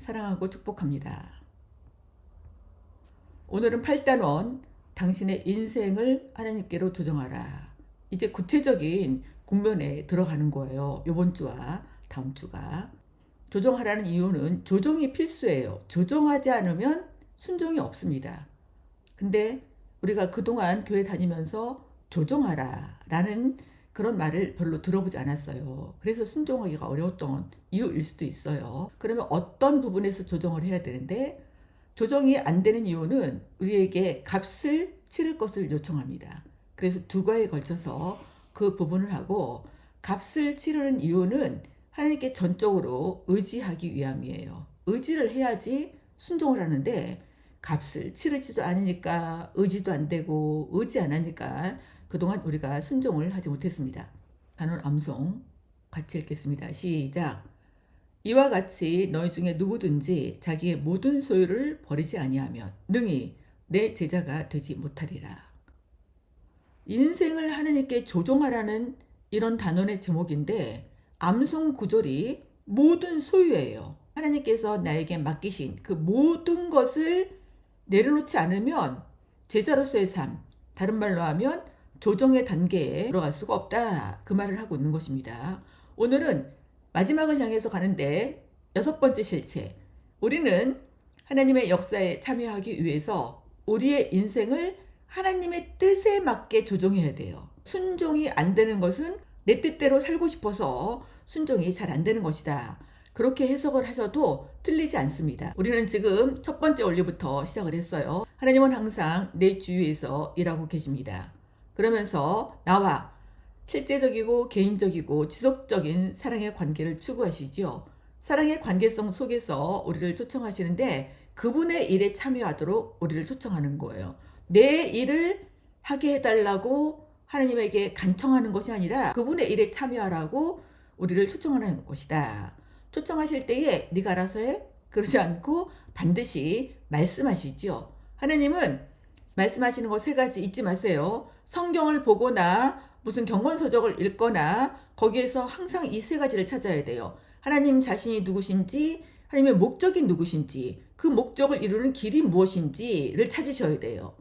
사랑하고 축복합니다. 오늘은 8단원 당신의 인생을 하나님께로 조정하라. 이제 구체적인 국면에 들어가는 거예요. 이번 주와 다음 주가. 조정하라는 이유는 조정이 필수예요. 조정하지 않으면 순종이 없습니다. 근데 우리가 그동안 교회 다니면서 조정하라 라는 그런 말을 별로 들어보지 않았어요. 그래서 순종하기가 어려웠던 이유일 수도 있어요. 그러면 어떤 부분에서 조정을 해야 되는데, 조정이 안 되는 이유는 우리에게 값을 치를 것을 요청합니다. 그래서 두 가지에 걸쳐서 그 부분을 하고, 값을 치르는 이유는 하나님께 전적으로 의지하기 위함이에요. 의지를 해야지 순종을 하는데 값을 치르지도 않으니까 의지도 안 되고, 의지 안 하니까 그동안 우리가 순종을 하지 못했습니다. 단원 암송 같이 읽겠습니다. 시작. 이와 같이 너희 중에 누구든지 자기의 모든 소유를 버리지 아니하면 능히 내 제자가 되지 못하리라. 인생을 하나님께 조종하라는 이런 단원의 제목인데, 암송 구절이 모든 소유예요. 하나님께서 나에게 맡기신 그 모든 것을 내려놓지 않으면 제자로서의 삶, 다른 말로 하면 조정의 단계에 들어갈 수가 없다, 그 말을 하고 있는 것입니다. 오늘은 마지막을 향해서 가는데, 6번째 실체, 우리는 하나님의 역사에 참여하기 위해서 우리의 인생을 하나님의 뜻에 맞게 조정해야 돼요. 순종이 안 되는 것은 내 뜻대로 살고 싶어서 순종이 잘 안 되는 것이다, 그렇게 해석을 하셔도 틀리지 않습니다. 우리는 지금 첫 번째 원리부터 시작을 했어요. 하나님은 항상 내 주위에서 일하고 계십니다. 그러면서 나와 실제적이고 개인적이고 지속적인 사랑의 관계를 추구하시죠. 사랑의 관계성 속에서 우리를 초청하시는데, 그분의 일에 참여하도록 우리를 초청하는 거예요. 내 일을 하게 해달라고 하나님에게 간청하는 것이 아니라 그분의 일에 참여하라고 우리를 초청하는 것이다. 초청하실 때에 네가 알아서 해? 그러지 않고 반드시 말씀하시죠. 하나님은 말씀하시는 거 3가지 잊지 마세요. 성경을 보거나 무슨 경건서적을 읽거나 거기에서 항상 이 3가지를 찾아야 돼요. 하나님 자신이 누구신지, 하나님의 목적이 누구신지, 그 목적을 이루는 길이 무엇인지를 찾으셔야 돼요.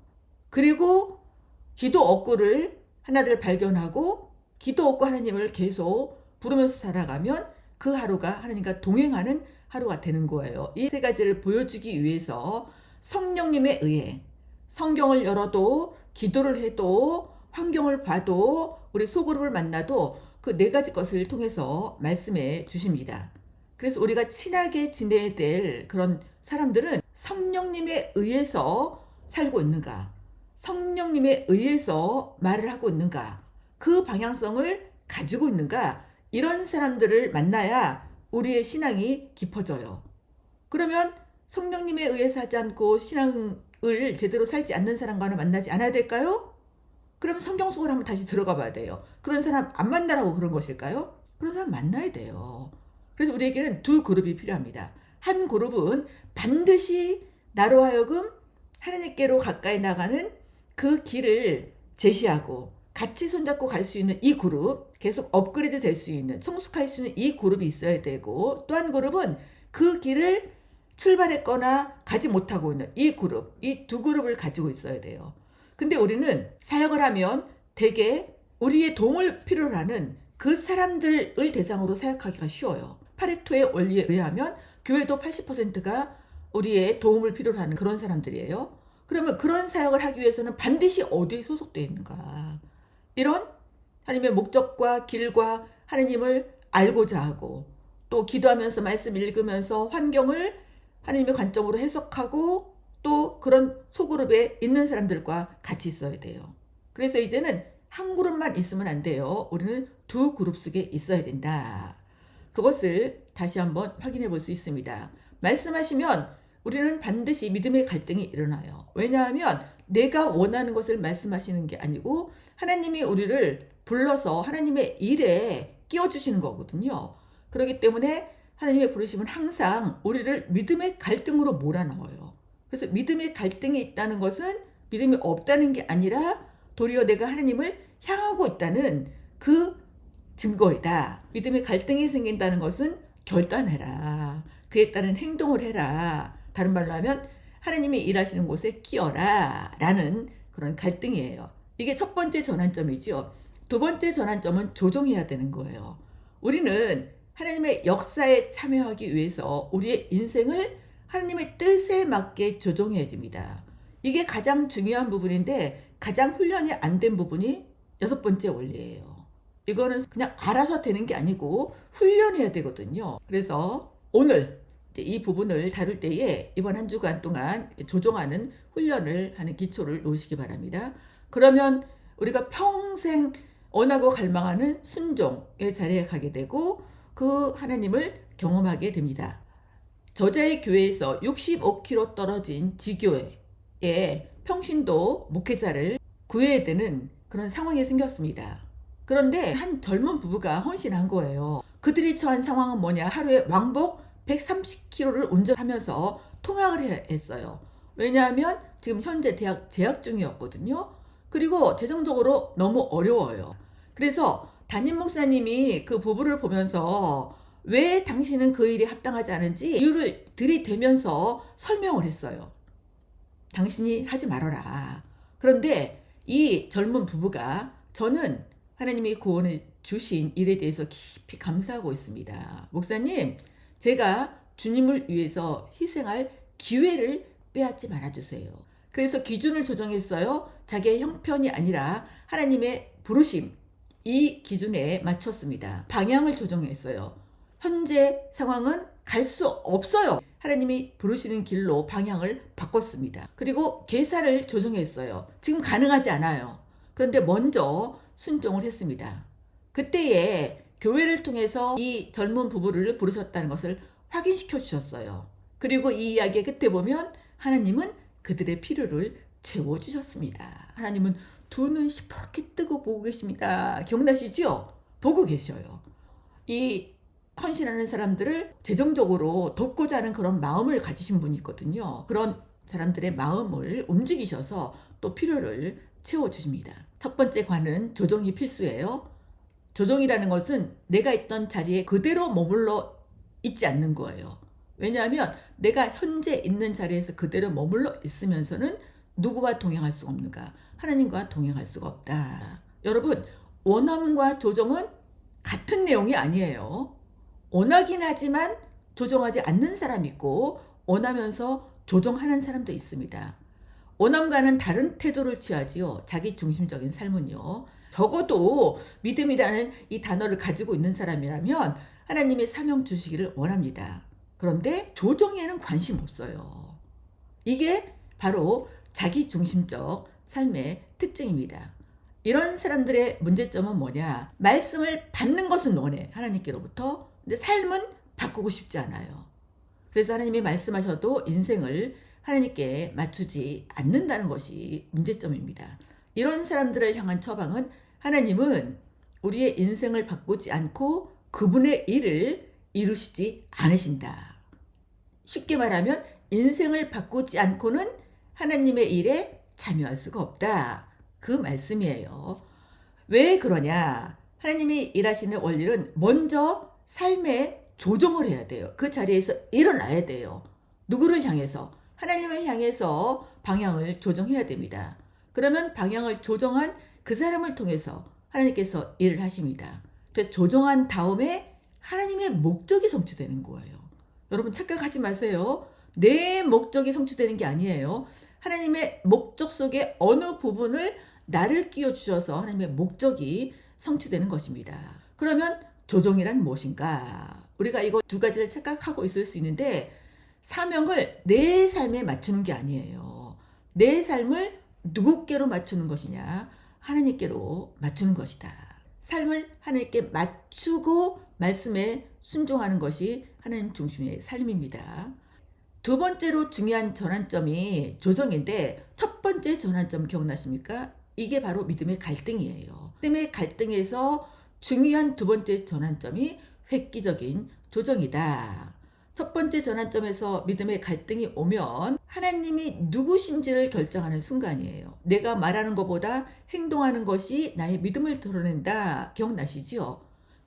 그리고 기도 업구를 하나를 발견하고 기도 업구 하나님을 계속 부르면서 살아가면 그 하루가 하나님과 동행하는 하루가 되는 거예요. 이 3가지를 보여주기 위해서 성령님에 의해 성경을 열어도, 기도를 해도, 환경을 봐도, 우리 소그룹을 만나도 그 4가지 것을 통해서 말씀해 주십니다. 그래서 우리가 친하게 지내야 될 그런 사람들은 성령님에 의해서 살고 있는가, 성령님에 의해서 말을 하고 있는가, 그 방향성을 가지고 있는가, 이런 사람들을 만나야 우리의 신앙이 깊어져요. 그러면 성령님에 의해서 하지 않고 신앙을 제대로 살지 않는 사람과는 만나지 않아야 될까요? 그럼 성경 속으로 한번 다시 들어가 봐야 돼요. 그런 사람 안 만나라고 그런 것일까요? 그런 사람 만나야 돼요. 그래서 우리에게는 2 그룹이 필요합니다. 한 그룹은 반드시 나로 하여금 하나님께로 가까이 나가는 그 길을 제시하고 같이 손잡고 갈 수 있는 이 그룹, 계속 업그레이드 될 수 있는, 성숙할 수 있는 이 그룹이 있어야 되고, 또 한 그룹은 그 길을 출발했거나 가지 못하고 있는 이 그룹, 이 2 그룹을 가지고 있어야 돼요. 근데 우리는 사역을 하면 대개 우리의 도움을 필요로 하는 그 사람들을 대상으로 사역하기가 쉬워요. 파레토의 원리에 의하면 교회도 80%가 우리의 도움을 필요로 하는 그런 사람들이에요. 그러면 그런 사역을 하기 위해서는 반드시 어디에 소속되어 있는가, 이런 하나님의 목적과 길과 하나님을 알고자 하고, 또 기도하면서 말씀 읽으면서 환경을 하나님의 관점으로 해석하고, 또 그런 소그룹에 있는 사람들과 같이 있어야 돼요. 그래서 이제는 한 그룹만 있으면 안 돼요. 우리는 2 그룹 속에 있어야 된다. 그것을 다시 한번 확인해 볼 수 있습니다. 말씀하시면 우리는 반드시 믿음의 갈등이 일어나요. 왜냐하면 내가 원하는 것을 말씀하시는 게 아니고 하나님이 우리를 불러서 하나님의 일에 끼워주시는 거거든요. 그렇기 때문에 하나님의 부르심은 항상 우리를 믿음의 갈등으로 몰아넣어요. 그래서 믿음의 갈등이 있다는 것은 믿음이 없다는 게 아니라 도리어 내가 하나님을 향하고 있다는 그 증거이다. 믿음의 갈등이 생긴다는 것은 결단해라. 그에 따른 행동을 해라. 다른 말로 하면 하나님이 일하시는 곳에 끼어라 라는 그런 갈등이에요. 이게 첫 번째 전환점이죠. 두 번째 전환점은 조정해야 되는 거예요. 우리는 하나님의 역사에 참여하기 위해서 우리의 인생을 하나님의 뜻에 맞게 조정해야 됩니다. 이게 가장 중요한 부분인데 가장 훈련이 안 된 부분이 여섯 번째 원리예요. 이거는 그냥 알아서 되는 게 아니고 훈련해야 되거든요. 그래서 오늘 이 부분을 다룰 때에 이번 한 주간 동안 조정하는 훈련을 하는 기초를 놓으시기 바랍니다. 그러면 우리가 평생 원하고 갈망하는 순종의 자리에 가게 되고 그 하나님을 경험하게 됩니다. 저자의 교회에서 65km 떨어진 지교회에 평신도 목회자를 구해야 되는 그런 상황이 생겼습니다. 그런데 한 젊은 부부가 헌신한 거예요. 그들이 처한 상황은 뭐냐? 하루에 왕복 130km를 운전하면서 통학을 했어요. 왜냐하면 지금 현재 대학 재학 중이었거든요. 그리고 재정적으로 너무 어려워요. 그래서 담임 목사님이 그 부부를 보면서 왜 당신은 그 일에 합당하지 않은지 이유를 들이대면서 설명을 했어요. 당신이 하지 말아라. 그런데 이 젊은 부부가 저는 하나님이 구원을 주신 일에 대해서 깊이 감사하고 있습니다. 목사님, 제가 주님을 위해서 희생할 기회를 빼앗지 말아주세요. 그래서 기준을 조정했어요. 자기의 형편이 아니라 하나님의 부르심, 이 기준에 맞췄습니다. 방향을 조정했어요. 현재 상황은 갈 수 없어요. 하나님이 부르시는 길로 방향을 바꿨습니다. 그리고 계산을 조정했어요. 지금 가능하지 않아요. 그런데 먼저 순종을 했습니다. 그때에 교회를 통해서 이 젊은 부부를 부르셨다는 것을 확인시켜 주셨어요. 그리고 이 이야기의 끝에 보면 하나님은 그들의 필요를 채워주셨습니다. 하나님은 두 눈 시퍼렇게 뜨고 보고 계십니다. 기억나시죠? 보고 계셔요. 이 헌신하는 사람들을 재정적으로 돕고자 하는 그런 마음을 가지신 분이 있거든요. 그런 사람들의 마음을 움직이셔서 또 필요를 채워주십니다. 첫 번째 관은 조정이 필수예요. 조정이라는 것은 내가 있던 자리에 그대로 머물러 있지 않는 거예요. 왜냐하면 내가 현재 있는 자리에서 그대로 머물러 있으면서는 누구와 동행할 수가 없는가? 하나님과 동행할 수가 없다. 여러분, 원함과 조정은 같은 내용이 아니에요. 원하긴 하지만 조정하지 않는 사람이 있고 원하면서 조정하는 사람도 있습니다. 원함과는 다른 태도를 취하지요. 자기 중심적인 삶은요. 적어도 믿음이라는 이 단어를 가지고 있는 사람이라면 하나님의 사명 주시기를 원합니다. 그런데 조정에는 관심 없어요. 이게 바로 자기 중심적 삶의 특징입니다. 이런 사람들의 문제점은 뭐냐? 말씀을 받는 것은 원해. 하나님께로부터. 근데 삶은 바꾸고 싶지 않아요. 그래서 하나님이 말씀하셔도 인생을 하나님께 맞추지 않는다는 것이 문제점입니다. 이런 사람들을 향한 처방은 하나님은 우리의 인생을 바꾸지 않고 그분의 일을 이루시지 않으신다. 쉽게 말하면 인생을 바꾸지 않고는 하나님의 일에 참여할 수가 없다. 그 말씀이에요. 왜 그러냐? 하나님이 일하시는 원리는 먼저 삶에 조정을 해야 돼요. 그 자리에서 일어나야 돼요. 누구를 향해서? 하나님을 향해서 방향을 조정해야 됩니다. 그러면 방향을 조정한 그 사람을 통해서 하나님께서 일을 하십니다. 조정한 다음에 하나님의 목적이 성취되는 거예요. 여러분 착각하지 마세요. 내 목적이 성취되는 게 아니에요. 하나님의 목적 속에 어느 부분을 나를 끼워주셔서 하나님의 목적이 성취되는 것입니다. 그러면 조정이란 무엇인가? 우리가 이거 두 가지를 착각하고 있을 수 있는데 사명을 내 삶에 맞추는 게 아니에요. 내 삶을 누구께로 맞추는 것이냐? 하나님께로 맞추는 것이다. 삶을 하나님께 맞추고 말씀에 순종하는 것이 하나님 중심의 삶입니다. 두 번째로 중요한 전환점이 조정인데 첫 번째 전환점 기억나십니까? 이게 바로 믿음의 갈등이에요. 믿음의 갈등에서 중요한 두 번째 전환점이 획기적인 조정이다. 첫 번째 전환점에서 믿음의 갈등이 오면 하나님이 누구신지를 결정하는 순간이에요. 내가 말하는 것보다 행동하는 것이 나의 믿음을 드러낸다. 기억나시죠?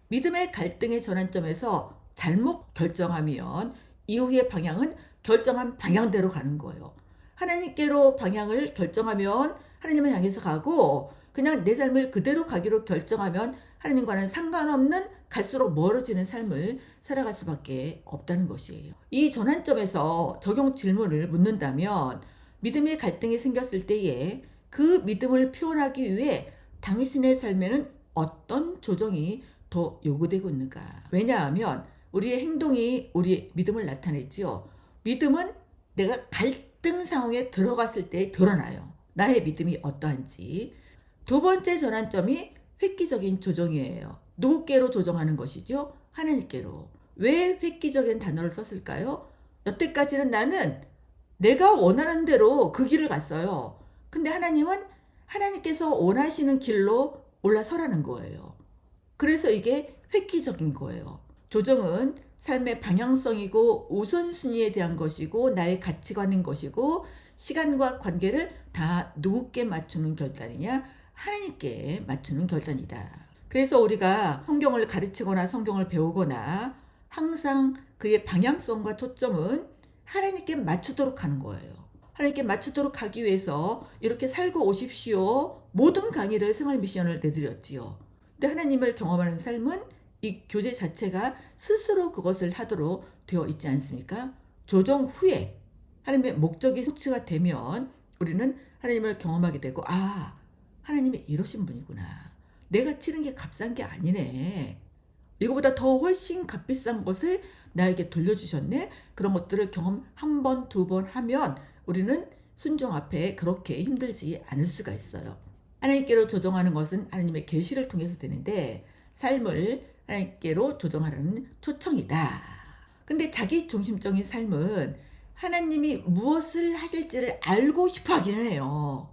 믿음의 갈등의 전환점에서 잘못 결정하면 이후의 방향은 결정한 방향대로 가는 거예요. 하나님께로 방향을 결정하면 하나님을 향해서 가고, 그냥 내 삶을 그대로 가기로 결정하면 하나님과는 상관없는 갈수록 멀어지는 삶을 살아갈 수밖에 없다는 것이에요. 이 전환점에서 적용 질문을 묻는다면, 믿음의 갈등이 생겼을 때에 그 믿음을 표현하기 위해 당신의 삶에는 어떤 조정이 더 요구되고 있는가? 왜냐하면 우리의 행동이 우리의 믿음을 나타내지요. 믿음은 내가 갈등 상황에 들어갔을 때 드러나요. 나의 믿음이 어떠한지. 두 번째 전환점이 획기적인 조정이에요. 누구께로 조정하는 것이죠? 하나님께로. 왜 획기적인 단어를 썼을까요? 여태까지는 나는 내가 원하는 대로 그 길을 갔어요. 근데 하나님은 하나님께서 원하시는 길로 올라서라는 거예요. 그래서 이게 획기적인 거예요. 조정은 삶의 방향성이고 우선순위에 대한 것이고 나의 가치관인 것이고, 시간과 관계를 다 누구께 맞추는 결단이냐? 하나님께 맞추는 결단이다. 그래서 우리가 성경을 가르치거나 성경을 배우거나 항상 그의 방향성과 초점은 하나님께 맞추도록 하는 거예요. 하나님께 맞추도록 하기 위해서 이렇게 살고 오십시오. 모든 강의를 생활 미션을 내드렸지요. 근데 하나님을 경험하는 삶은 이 교재 자체가 스스로 그것을 하도록 되어 있지 않습니까? 조정 후에 하나님의 목적이 성취가 되면 우리는 하나님을 경험하게 되고, 아, 하나님이 이러신 분이구나. 내가 치른 게 값싼 게 아니네. 이거보다 더 훨씬 값비싼 것을 나에게 돌려주셨네. 그런 것들을 경험 한 번, 두 번 하면 우리는 순종 앞에 그렇게 힘들지 않을 수가 있어요. 하나님께로 조정하는 것은 하나님의 계시를 통해서 되는데, 삶을 하나님께로 조정하라는 초청이다. 근데 자기 중심적인 삶은 하나님이 무엇을 하실지를 알고 싶어 하기는 해요.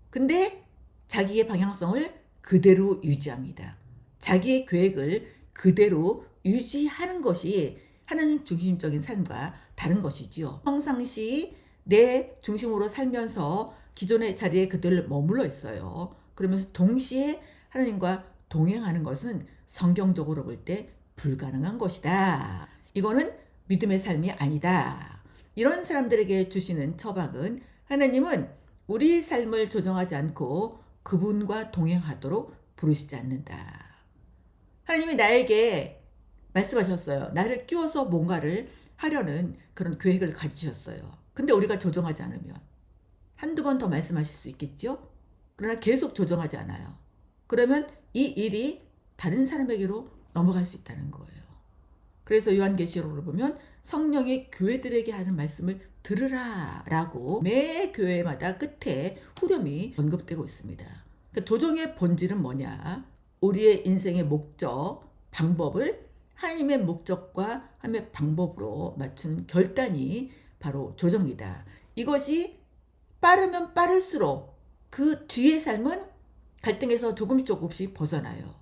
근데 자기의 방향성을 그대로 유지합니다. 자기의 계획을 그대로 유지하는 것이 하나님 중심적인 삶과 다른 것이지요. 평상시 내 중심으로 살면서 기존의 자리에 그대로 머물러 있어요. 그러면서 동시에 하나님과 동행하는 것은 성경적으로 볼 때 불가능한 것이다. 이거는 믿음의 삶이 아니다. 이런 사람들에게 주시는 처방은, 하나님은 우리 삶을 조정하지 않고 그분과 동행하도록 부르시지 않는다. 하나님이 나에게 말씀하셨어요. 나를 끼워서 뭔가를 하려는 그런 계획을 가지셨어요. 근데 우리가 조정하지 않으면 한두 번 더 말씀하실 수 있겠죠? 그러나 계속 조정하지 않아요. 그러면 이 일이 다른 사람에게로 넘어갈 수 있다는 거예요. 그래서 요한계시록을 보면 성령이 교회들에게 하는 말씀을 들으라 라고 매 교회마다 끝에 후렴이 언급되고 있습니다. 그러니까 조정의 본질은 뭐냐? 우리의 인생의 목적, 방법을 하나님의 목적과 하나님의 방법으로 맞추는 결단이 바로 조정이다. 이것이 빠르면 빠를수록 그 뒤의 삶은 갈등에서 조금씩 벗어나요.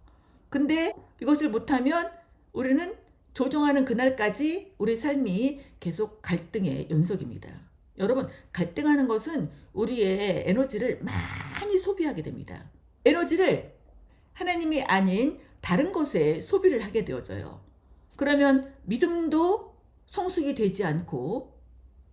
근데 이것을 못하면 우리는 조정하는 그날까지 우리 삶이 계속 갈등의 연속입니다. 여러분, 갈등하는 것은 우리의 에너지를 많이 소비하게 됩니다. 에너지를 하나님이 아닌 다른 것에 소비를 하게 되어져요. 그러면 믿음도 성숙이 되지 않고,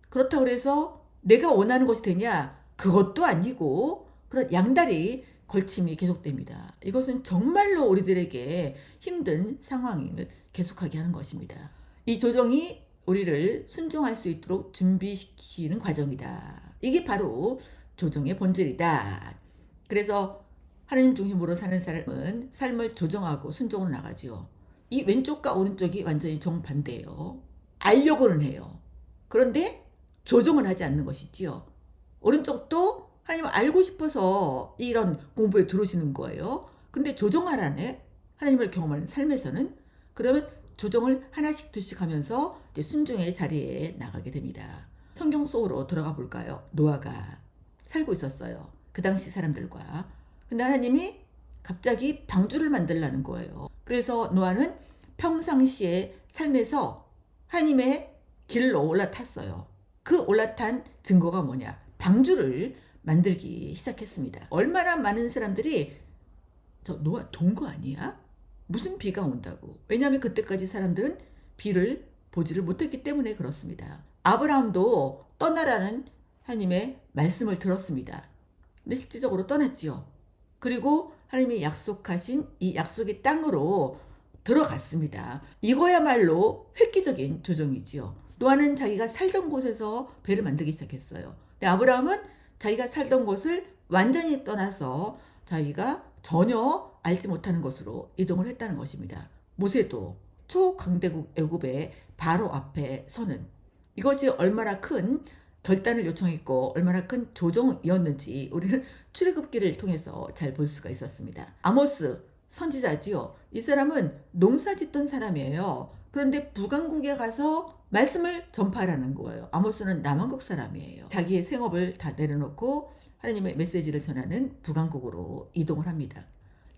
그렇다고 해서 내가 원하는 것이 되냐? 그것도 아니고, 그런 양다리 걸침이 계속됩니다. 이것은 정말로 우리들에게 힘든 상황을 계속하게 하는 것입니다. 이 조정이 우리를 순종할 수 있도록 준비시키는 과정이다. 이게 바로 조정의 본질이다. 그래서 하나님 중심으로 사는 사람은 삶을 조정하고 순종으로 나가죠. 이 왼쪽과 오른쪽이 완전히 정반대예요. 알려고는 해요. 그런데 조정은 하지 않는 것이지요. 오른쪽도 하나님을 알고 싶어서 이런 공부에 들어오시는 거예요. 근데 조정하라네. 하나님을 경험하는 삶에서는. 그러면 조정을 하나씩 둘씩 하면서 이제 순종의 자리에 나가게 됩니다. 성경 속으로 들어가 볼까요? 노아가 살고 있었어요. 그 당시 사람들과. 근데 하나님이 갑자기 방주를 만들라는 거예요. 그래서 노아는 평상시의 삶에서 하나님의 길로 올라탔어요. 그 올라탄 증거가 뭐냐? 방주를 만들기 시작했습니다. 얼마나 많은 사람들이 저 노아 돈 거 아니야? 무슨 비가 온다고. 왜냐하면 그때까지 사람들은 비를 보지를 못했기 때문에 그렇습니다. 아브라함도 떠나라는 하나님의 말씀을 들었습니다. 근데 실질적으로 떠났지요. 그리고 하나님이 약속하신 이 약속의 땅으로 들어갔습니다. 이거야말로 획기적인 조정이지요. 노아는 자기가 살던 곳에서 배를 만들기 시작했어요. 근데 아브라함은 자기가 살던 곳을 완전히 떠나서 자기가 전혀 알지 못하는 곳으로 이동을 했다는 것입니다. 모세도 초강대국 애굽의 바로 앞에 서는, 이것이 얼마나 큰 결단을 요청했고 얼마나 큰 조정이었는지 우리는 출애굽기를 통해서 잘 볼 수가 있었습니다. 아모스 선지자지요. 이 사람은 농사 짓던 사람이에요. 그런데 북왕국에 가서 말씀을 전파하라는 거예요. 아모스는 남왕국 사람이에요. 자기의 생업을 다 내려놓고 하나님의 메시지를 전하는 북왕국으로 이동을 합니다.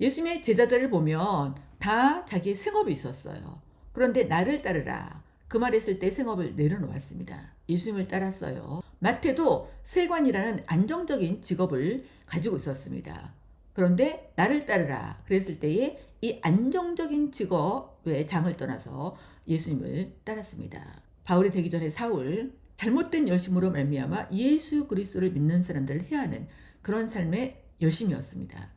예수님의 제자들을 보면 다 자기의 생업이 있었어요. 그런데 나를 따르라, 그 말했을 때 생업을 내려놓았습니다. 예수님을 따랐어요. 마태도 세관이라는 안정적인 직업을 가지고 있었습니다. 그런데 나를 따르라 그랬을 때에 이 안정적인 직업의 장을 떠나서 예수님을 따랐습니다. 바울이 되기 전에 사울, 잘못된 열심으로 말미암아 예수 그리스도를 믿는 사람들을 해하는 그런 삶의 열심이었습니다.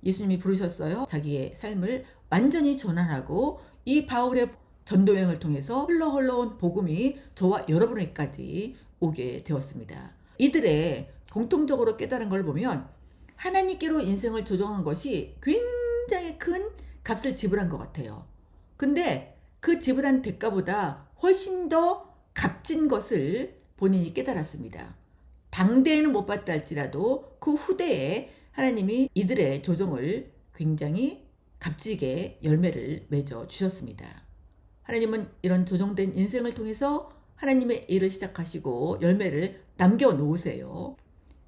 예수님이 부르셨어요. 자기의 삶을 완전히 전환하고 이 바울의 전도여행을 통해서 흘러온 복음이 저와 여러분에게까지 오게 되었습니다. 이들의 공통적으로 깨달은 걸 보면 하나님께로 인생을 조정한 것이 굉장히 큰 값을 지불한 것 같아요. 근데 그 지불한 대가보다 훨씬 더 값진 것을 본인이 깨달았습니다. 당대에는 못 봤다 할지라도 그 후대에 하나님이 이들의 조정을 굉장히 값지게 열매를 맺어 주셨습니다. 하나님은 이런 조정된 인생을 통해서 하나님의 일을 시작하시고 열매를 남겨놓으세요.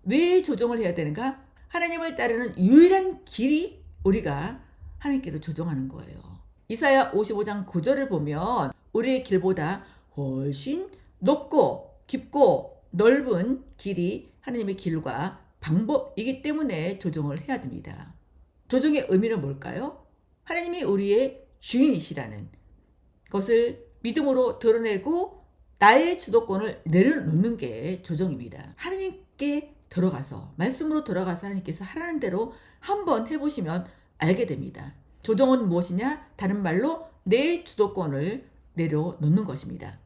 왜 조정을 해야 되는가? 하나님을 따르는 유일한 길이 우리가 하나님께로 조정하는 거예요. 이사야 55장 9절을 보면 우리의 길보다 훨씬 높고 깊고 넓은 길이 하나님의 길과 방법이기 때문에 조정을 해야 됩니다. 조정의 의미는 뭘까요? 하나님이 우리의 주인이시라는 것을 믿음으로 드러내고 나의 주도권을 내려놓는 게 조정입니다. 하나님께 들어가서, 말씀으로 들어가서 하나님께서 하라는 대로 한번 해보시면 알게 됩니다. 조정은 무엇이냐? 다른 말로 내 주도권을 내려놓는 것입니다.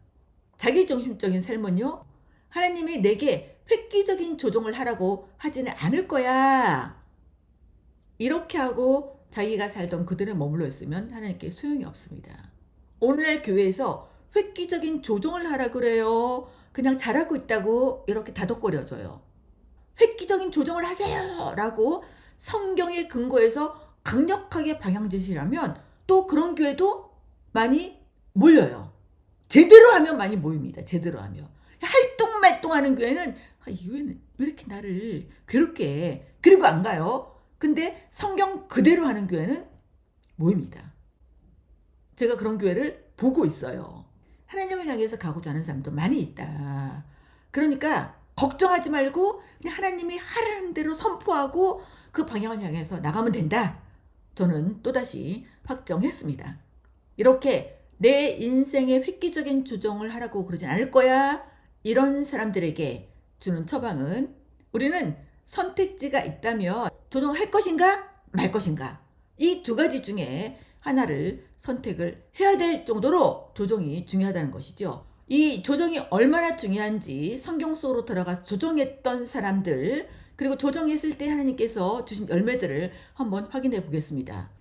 자기중심적인 삶은요, 하나님이 내게 획기적인 조정을 하라고 하지는 않을 거야, 이렇게 하고 자기가 살던 그들에 머물러 있으면 하나님께 소용이 없습니다. 오늘날 교회에서 획기적인 조정을 하라 그래요. 그냥 잘하고 있다고 이렇게 다독거려줘요. 획기적인 조정을 하세요 라고 성경의 근거에서 강력하게 방향 제시하면 또 그런 교회도 많이 몰려요. 제대로 하면 많이 모입니다. 제대로 하면. 할똥말똥하는 교회는 이 교회는 왜 이렇게 나를 괴롭게 해? 그리고 안 가요. 근데 성경 그대로 하는 교회는 모입니다. 제가 그런 교회를 보고 있어요. 하나님을 향해서 가고자 하는 사람도 많이 있다. 그러니까 걱정하지 말고 그냥 하나님이 하라는 대로 선포하고 그 방향을 향해서 나가면 된다. 저는 또다시 확정했습니다. 이렇게 내 인생의 획기적인 조정을 하라고 그러진 않을 거야. 이런 사람들에게 주는 처방은, 우리는 선택지가 있다면 조정할 것인가 말 것인가, 이 두 가지 중에 하나를 선택을 해야 될 정도로 조정이 중요하다는 것이죠. 이 조정이 얼마나 중요한지 성경 속으로 들어가서 조정했던 사람들, 그리고 조정했을 때 하나님께서 주신 열매들을 한번 확인해 보겠습니다.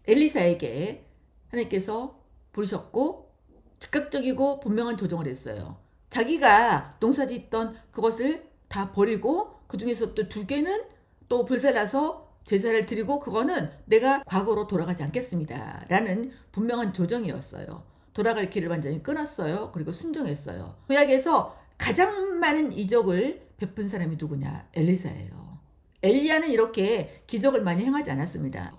엘리사에게 하나님께서 부르셨고 즉각적이고 분명한 조정을 했어요. 자기가 농사짓던 그것을 다 버리고 그 중에서 또 2개는 또 불살라서 제사를 드리고 그거는 내가 과거로 돌아가지 않겠습니다 라는 분명한 조정이었어요. 돌아갈 길을 완전히 끊었어요. 그리고 순종했어요. 구약에서 가장 많은 이적을 베푼 사람이 누구냐? 엘리사예요. 엘리야는 이렇게 기적을 많이 행하지 않았습니다.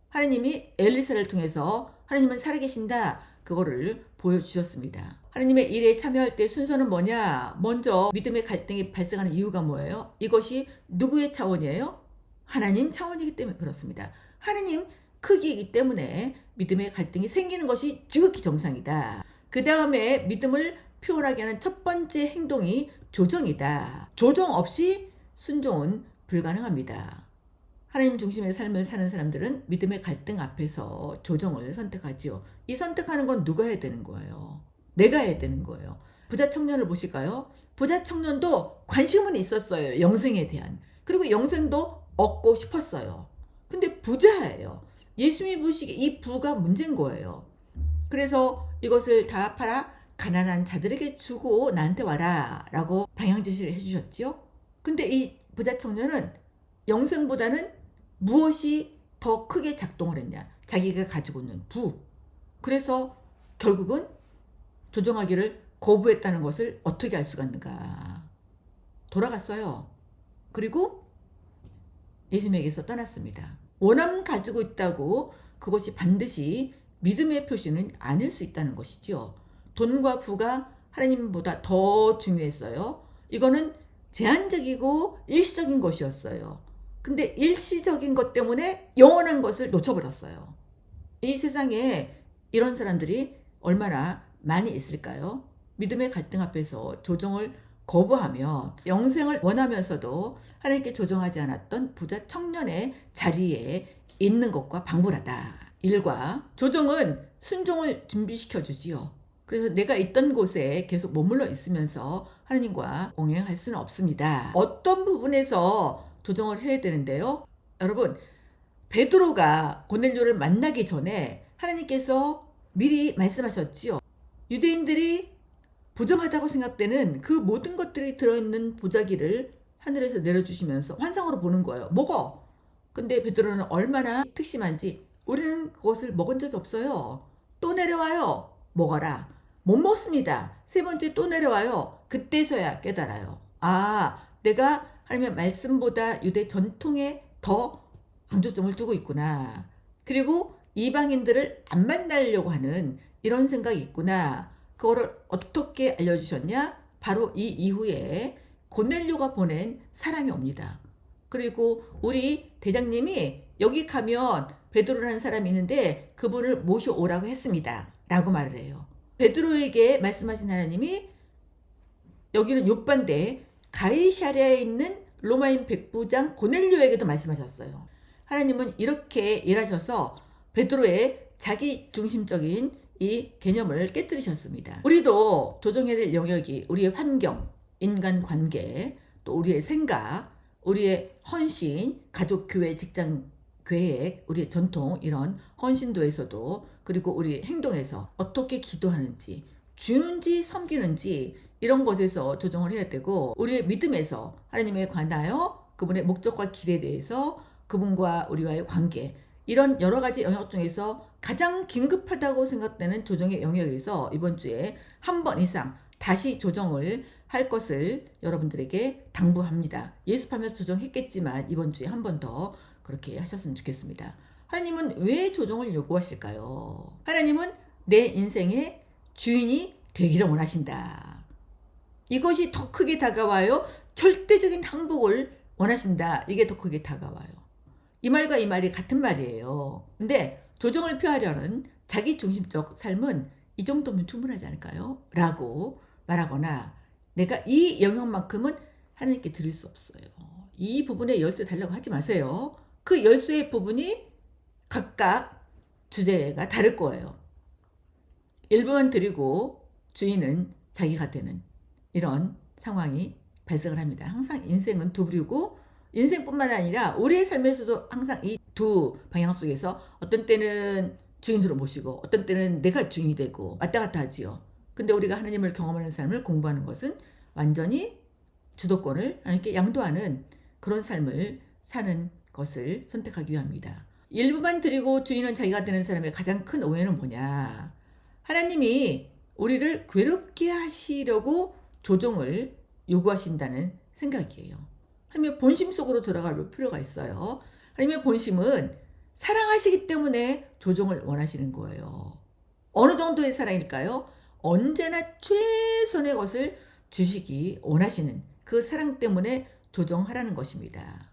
하나님이 엘리사를 통해서 하나님은 살아계신다, 그거를 보여주셨습니다. 하나님의 일에 참여할 때 순서는 뭐냐? 먼저 믿음의 갈등이 발생하는 이유가 뭐예요? 이것이 누구의 차원이에요? 하나님 차원이기 때문에 그렇습니다. 하나님 크기이기 때문에 믿음의 갈등이 생기는 것이 지극히 정상이다. 그 다음에 믿음을 표현하게 하는 첫 번째 행동이 조정이다. 조정 없이 순종은 불가능합니다. 하나님 중심의 삶을 사는 사람들은 믿음의 갈등 앞에서 조정을 선택하지요. 이 선택하는 건 누가 해야 되는 거예요? 내가 해야 되는 거예요. 부자 청년을 보실까요? 부자 청년도 관심은 있었어요. 영생에 대한. 그리고 영생도 얻고 싶었어요. 근데 부자예요. 예수님이 보시기에 이 부가 문제인 거예요. 그래서 이것을 다 팔아 가난한 자들에게 주고 나한테 와라 라고 방향제시를 해주셨지요. 근데 이 부자 청년은 영생보다는 무엇이 더 크게 작동을 했냐? 자기가 가지고 있는 부. 그래서 결국은 조정하기를 거부했다는 것을 어떻게 알 수가 있는가? 돌아갔어요. 그리고 예수님에게서 떠났습니다. 원함 가지고 있다고 그것이 반드시 믿음의 표시는 아닐 수 있다는 것이죠. 돈과 부가 하나님보다 더 중요했어요. 이거는 제한적이고 일시적인 것이었어요. 근데 일시적인 것 때문에 영원한 것을 놓쳐버렸어요. 이 세상에 이런 사람들이 얼마나 많이 있을까요? 믿음의 갈등 앞에서 조정을 거부하며 영생을 원하면서도 하나님께 조정하지 않았던 부자 청년의 자리에 있는 것과 방불하다. 1과 조정은 순종을 준비시켜 주지요. 그래서 내가 있던 곳에 계속 머물러 있으면서 하나님과 동행할 수는 없습니다. 어떤 부분에서 조정을 해야 되는데요. 여러분, 베드로가 고넬료를 만나기 전에 하나님께서 미리 말씀하셨지요. 유대인들이 부정하다고 생각되는 그 모든 것들이 들어있는 보자기를 하늘에서 내려주시면서 환상으로 보는 거예요. 먹어. 근데 베드로는 얼마나 특심한지 우리는 그것을 먹은 적이 없어요. 또 내려와요. 먹어라. 못 먹습니다. 세 번째 또 내려와요. 그때서야 깨달아요. 아, 내가 하나님의 말씀보다 유대 전통에 더 강조점을 두고 있구나. 그리고 이방인들을 안 만나려고 하는 이런 생각이 있구나. 그거를 어떻게 알려주셨냐? 바로 이 이후에 고넬료가 보낸 사람이 옵니다. 그리고 우리 대장님이 여기 가면 베드로라는 사람이 있는데 그분을 모셔오라고 했습니다. 라고 말을 해요. 베드로에게 말씀하신 하나님이 여기는 요빠인데 가이사랴에 있는 로마인 백부장 고넬료에게도 말씀하셨어요. 하나님은 이렇게 일하셔서 베드로의 자기 중심적인 이 개념을 깨뜨리셨습니다. 우리도 조정해야 될 영역이 우리의 환경, 인간관계, 또 우리의 생각, 우리의 헌신, 가족, 교회, 직장, 계획, 우리의 전통 이런 헌신도에서도 그리고 우리 행동에서 어떻게 기도하는지, 주는지 섬기는지 이런 것에서 조정을 해야 되고 우리의 믿음에서 하나님에 관하여 그분의 목적과 길에 대해서 그분과 우리와의 관계 이런 여러 가지 영역 중에서 가장 긴급하다고 생각되는 조정의 영역에서 이번 주에 한 번 이상 다시 조정을 할 것을 여러분들에게 당부합니다. 예습하면서 조정했겠지만 이번 주에 한 번 더 그렇게 하셨으면 좋겠습니다. 하나님은 왜 조정을 요구하실까요? 하나님은 내 인생의 주인이 되기를 원하신다. 이것이 더 크게 다가와요. 절대적인 항복을 원하신다. 이게 더 크게 다가와요. 이 말과 이 말이 같은 말이에요. 근데 조정을 표하려는 자기 중심적 삶은 이 정도면 충분하지 않을까요? 라고 말하거나 내가 이 영역만큼은 하나님께 드릴 수 없어요. 이 부분에 열쇠 달라고 하지 마세요. 그 열쇠의 부분이 각각 주제가 다를 거예요. 일부만 드리고 주인은 자기가 되는 이런 상황이 발생을 합니다. 항상 인생은 두 부류고 인생뿐만 아니라 우리의 삶에서도 항상 이 두 방향 속에서 어떤 때는 주인으로 모시고 어떤 때는 내가 주인이 되고 왔다 갔다 하지요. 근데 우리가 하나님을 경험하는 삶을 공부하는 것은 완전히 주도권을 하나님께 양도하는 그런 삶을 사는 것을 선택하기 위함입니다. 일부만 드리고 주인은 자기가 되는 사람의 가장 큰 오해는 뭐냐? 하나님이 우리를 괴롭게 하시려고 조정을 요구하신다는 생각이에요. 하나님의 본심 속으로 들어갈 필요가 있어요. 하나님의 본심은 사랑하시기 때문에 조정을 원하시는 거예요. 어느 정도의 사랑일까요? 언제나 최선의 것을 주시기 원하시는 그 사랑 때문에 조정하라는 것입니다.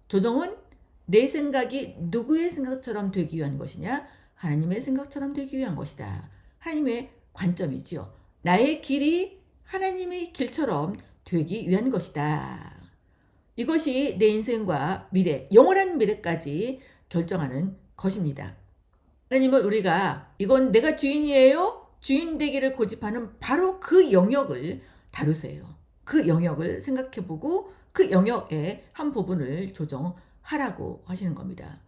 조정은 내 생각이 누구의 생각처럼 되기 위한 것이냐? 하나님의 생각처럼 되기 위한 것이다. 하나님의 관점이지요. 나의 길이 하나님의 길처럼 되기 위한 것이다. 이것이 내 인생과 미래, 영원한 미래까지 결정하는 것입니다. 하나님은 우리가 이건 내가 주인이에요? 주인 되기를 고집하는 바로 그 영역을 다루세요. 그 영역을 생각해보고 그 영역의 한 부분을 조정하라고 하시는 겁니다.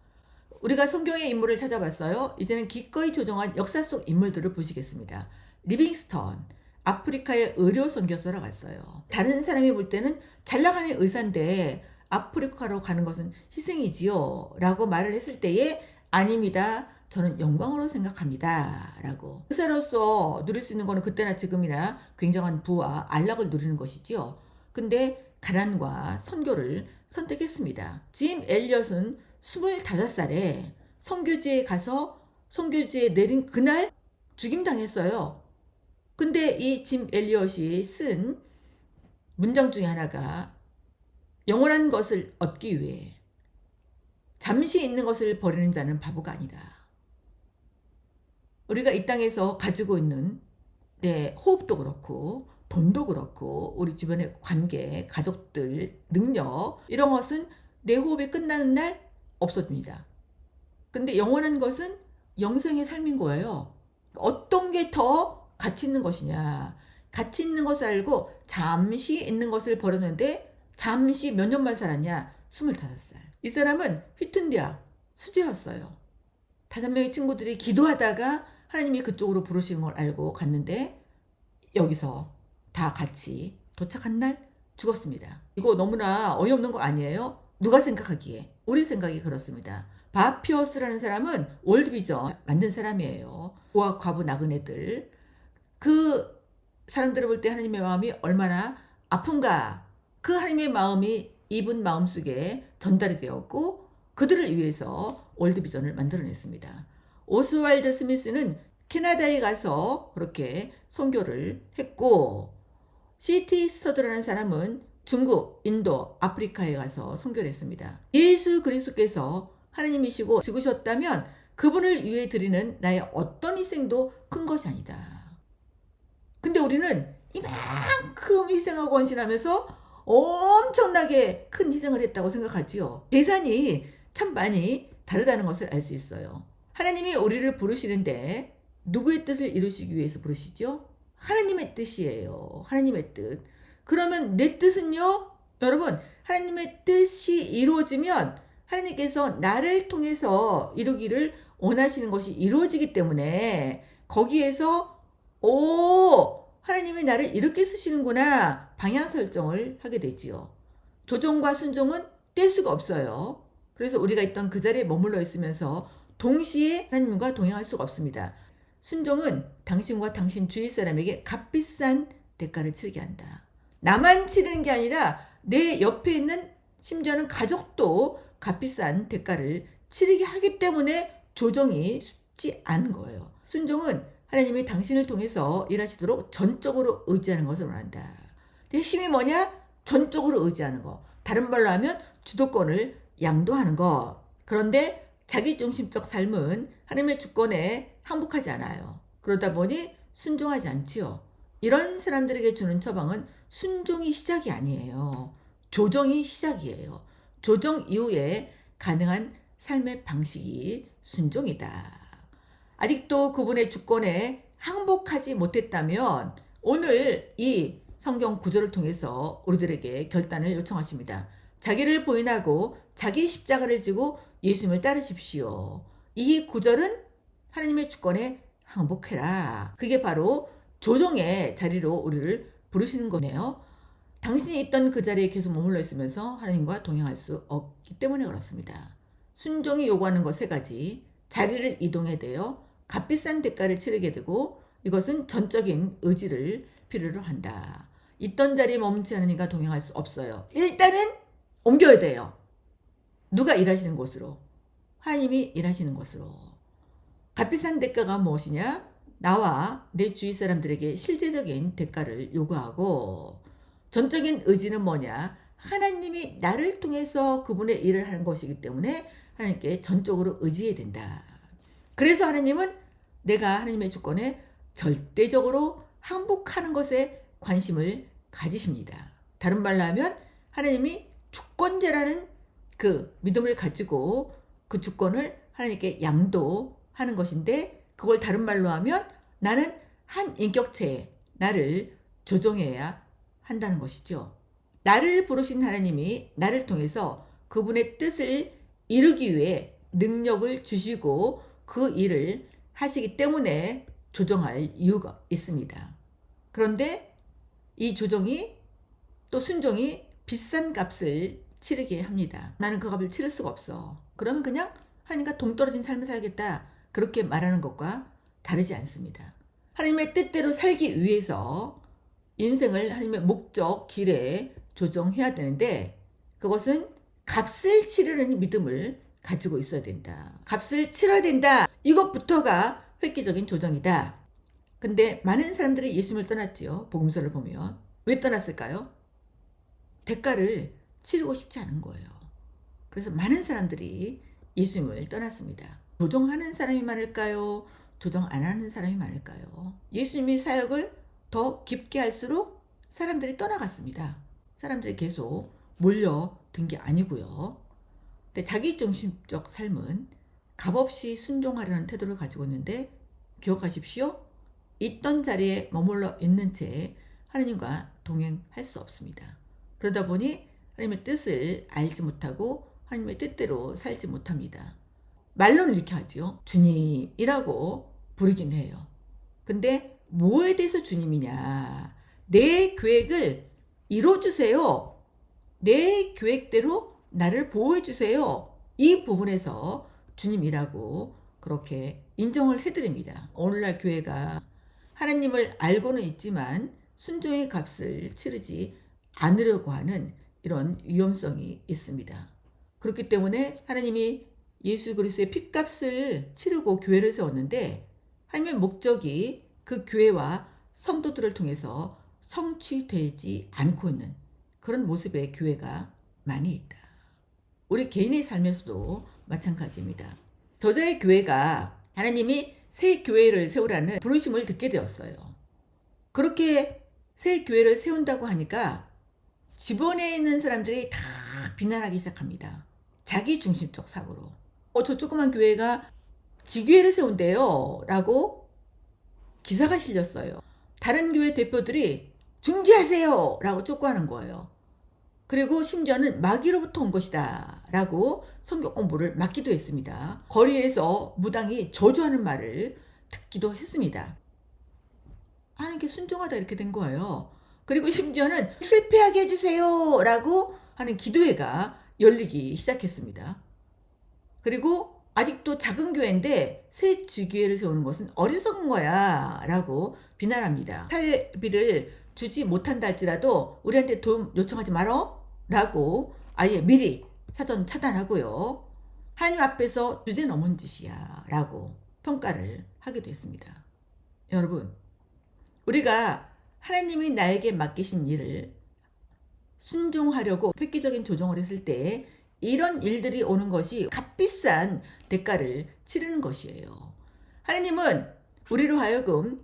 우리가 성경의 인물을 찾아봤어요. 이제는 기꺼이 조정한 역사 속 인물들을 보시겠습니다. 리빙스턴, 아프리카의 의료 선교사로 갔어요. 다른 사람이 볼 때는 잘 나가는 의사인데 아프리카로 가는 것은 희생이지요 라고 말을 했을 때에 아닙니다. 저는 영광으로 생각합니다 라고. 의사로서 누릴 수 있는 거는 그때나 지금이나 굉장한 부와 안락을 누리는 것이지요. 근데 가난과 선교를 선택했습니다. 짐 엘리엇은 25살에 선교지에 가서 선교지에 내린 그날 죽임당했어요. 근데 이 짐 엘리엇이 쓴 문장 중에 하나가 영원한 것을 얻기 위해 잠시 있는 것을 버리는 자는 바보가 아니다. 우리가 이 땅에서 가지고 있는 내 호흡도 그렇고 돈도 그렇고 우리 주변의 관계, 가족들, 능력 이런 것은 내 호흡이 끝나는 날 없어집니다. 근데 영원한 것은 영생의 삶인 거예요. 어떤 게 더 가치 있는 것이냐. 가치 있는 것을 알고 잠시 있는 것을 버렸는데 잠시 몇 년만 살았냐. 25살. 이 사람은 휘튼대학 수재였어요. 5명의 친구들이 기도하다가 하나님이 그쪽으로 부르시는 걸 알고 갔는데 여기서 다 같이 도착한 날 죽었습니다. 이거 너무나 어이없는 거 아니에요? 누가 생각하기에? 우리 생각이 그렇습니다. 밥 피어스라는 사람은 월드비전 만든 사람이에요. 고아, 과부, 나그네들. 그 사람들을 볼 때 하나님의 마음이 얼마나 아픈가. 그 하나님의 마음이 이분 마음속에 전달이 되었고 그들을 위해서 월드비전을 만들어냈습니다. 오스왈드 스미스는 캐나다에 가서 그렇게 선교를 했고 C.T. 스터드라는 사람은 중국, 인도, 아프리카에 가서 선교를 했습니다. 예수 그리스도께서 하나님이시고 죽으셨다면 그분을 위해 드리는 나의 어떤 희생도 큰 것이 아니다. 근데 우리는 이만큼 희생하고 헌신하면서 엄청나게 큰 희생을 했다고 생각하지요. 계산이 참 많이 다르다는 것을 알 수 있어요. 하나님이 우리를 부르시는데 누구의 뜻을 이루시기 위해서 부르시죠? 하나님의 뜻이에요. 하나님의 뜻. 그러면 내 뜻은요? 여러분, 하나님의 뜻이 이루어지면 하나님께서 나를 통해서 이루기를 원하시는 것이 이루어지기 때문에 거기에서 하나님이 나를 이렇게 쓰시는구나 방향 설정을 하게 되지요. 조정과 순종은 뗄 수가 없어요. 그래서 우리가 있던 그 자리에 머물러 있으면서 동시에 하나님과 동행할 수가 없습니다. 순종은 당신과 당신 주위 사람에게 값비싼 대가를 치르게 한다. 나만 치르는 게 아니라 내 옆에 있는 심지어는 가족도 값비싼 대가를 치르게 하기 때문에 조정이 쉽지 않은 거예요. 순종은 하나님이 당신을 통해서 일하시도록 전적으로 의지하는 것을 원한다. 핵심이 뭐냐? 전적으로 의지하는 거. 다른 말로 하면 주도권을 양도하는 거. 그런데 자기중심적 삶은 하나님의 주권에 항복하지 않아요. 그러다 보니 순종하지 않지요. 이런 사람들에게 주는 처방은 순종이 시작이 아니에요. 조정이 시작이에요. 조정 이후에 가능한 삶의 방식이 순종이다. 아직도 그분의 주권에 항복하지 못했다면 오늘 이 성경 구절을 통해서 우리들에게 결단을 요청하십니다. 자기를 부인하고 자기 십자가를 지고 예수님을 따르십시오. 이 구절은 하나님의 주권에 항복해라. 그게 바로 조정의 자리로 우리를 부르시는 거네요. 당신이 있던 그 자리에 계속 머물러 있으면서 하나님과 동행할 수 없기 때문에 그렇습니다. 순종이 요구하는 것 3가지. 자리를 이동해야 돼요. 값비싼 대가를 치르게 되고 이것은 전적인 의지를 필요로 한다. 있던 자리에 머문지 않은 이가 동행할 수 없어요. 일단은 옮겨야 돼요. 누가 일하시는 곳으로? 하나님이 일하시는 곳으로. 값비싼 대가가 무엇이냐? 나와 내 주위 사람들에게 실제적인 대가를 요구하고 전적인 의지는 뭐냐? 하나님이 나를 통해서 그분의 일을 하는 것이기 때문에 하나님께 전적으로 의지해야 된다. 그래서 하나님은 내가 하나님의 주권에 절대적으로 항복하는 것에 관심을 가지십니다. 다른 말로 하면 하나님이 주권자라는 그 믿음을 가지고 그 주권을 하나님께 양도하는 것인데, 그걸 다른 말로 하면 나는 한 인격체에 나를 조정해야 한다는 것이죠. 나를 부르신 하나님이 나를 통해서 그분의 뜻을 이루기 위해 능력을 주시고 그 일을 하시기 때문에 조정할 이유가 있습니다. 그런데 이 조정이 또 순종이 비싼 값을 치르게 합니다. 나는 그 값을 치를 수가 없어. 그러면 그냥 하나님과 동떨어진 삶을 살겠다, 그렇게 말하는 것과 다르지 않습니다. 하나님의 뜻대로 살기 위해서 인생을 하나님의 목적, 길에 조정해야 되는데, 그것은 값을 치르는 믿음을 가지고 있어야 된다. 값을 치러야 된다. 이것부터가 획기적인 조정이다. 근데 많은 사람들이 예수님을 떠났지요. 복음서를 보면. 왜 떠났을까요? 대가를 치르고 싶지 않은 거예요. 그래서 많은 사람들이 예수님을 떠났습니다. 조정하는 사람이 많을까요? 조정 안 하는 사람이 많을까요? 예수님의 사역을 더 깊게 할수록 사람들이 떠나갔습니다. 사람들이 계속 몰려든 게 아니고요. 근데 자기중심적 삶은 값없이 순종하려는 태도를 가지고 있는데, 기억하십시오. 있던 자리에 머물러 있는 채 하나님과 동행할 수 없습니다. 그러다 보니 하나님의 뜻을 알지 못하고 하나님의 뜻대로 살지 못합니다. 말로는 이렇게 하지요. 주님이라고 부르긴 해요. 근데 뭐에 대해서 주님이냐? 내 계획을 이뤄주세요. 내 계획대로 나를 보호해주세요. 이 부분에서 주님이라고 그렇게 인정을 해드립니다. 오늘날 교회가 하나님을 알고는 있지만 순종의 값을 치르지 않으려고 하는 이런 위험성이 있습니다. 그렇기 때문에 하나님이 예수 그리스도의 핏값을 치르고 교회를 세웠는데, 하나님의 목적이 그 교회와 성도들을 통해서 성취되지 않고 있는 그런 모습의 교회가 많이 있다. 우리 개인의 삶에서도 마찬가지입니다. 저자의 교회가 하나님이 새 교회를 세우라는 부르심을 듣게 되었어요. 그렇게 새 교회를 세운다고 하니까 주변에 있는 사람들이 다 비난하기 시작합니다. 자기중심적 사고로. 저 조그만 교회가 지교회를 세운대요 라고 기사가 실렸어요. 다른 교회 대표들이 중지하세요 라고 촉구하는 거예요. 그리고 심지어는 마귀로부터 온 것이다 라고 성경 공부를 막기도 했습니다. 거리에서 무당이 저주하는 말을 듣기도 했습니다. 하나님께 순종하다 이렇게 된 거예요. 그리고 심지어는 실패하게 해주세요 라고 하는 기도회가 열리기 시작했습니다. 그리고 아직도 작은 교회인데 새 지교회를 세우는 것은 어리석은 거야 라고 비난합니다. 사례비를 주지 못한다 할지라도 우리한테 도움 요청하지 말어 라고 아예 미리 사전 차단하고요. 하나님 앞에서 주제 넘은 짓이야 라고 평가를 하기도 했습니다. 여러분, 우리가 하나님이 나에게 맡기신 일을 순종하려고 획기적인 조정을 했을 때 이런 일들이 오는 것이 값비싼 대가를 치르는 것이에요. 하나님은 우리로 하여금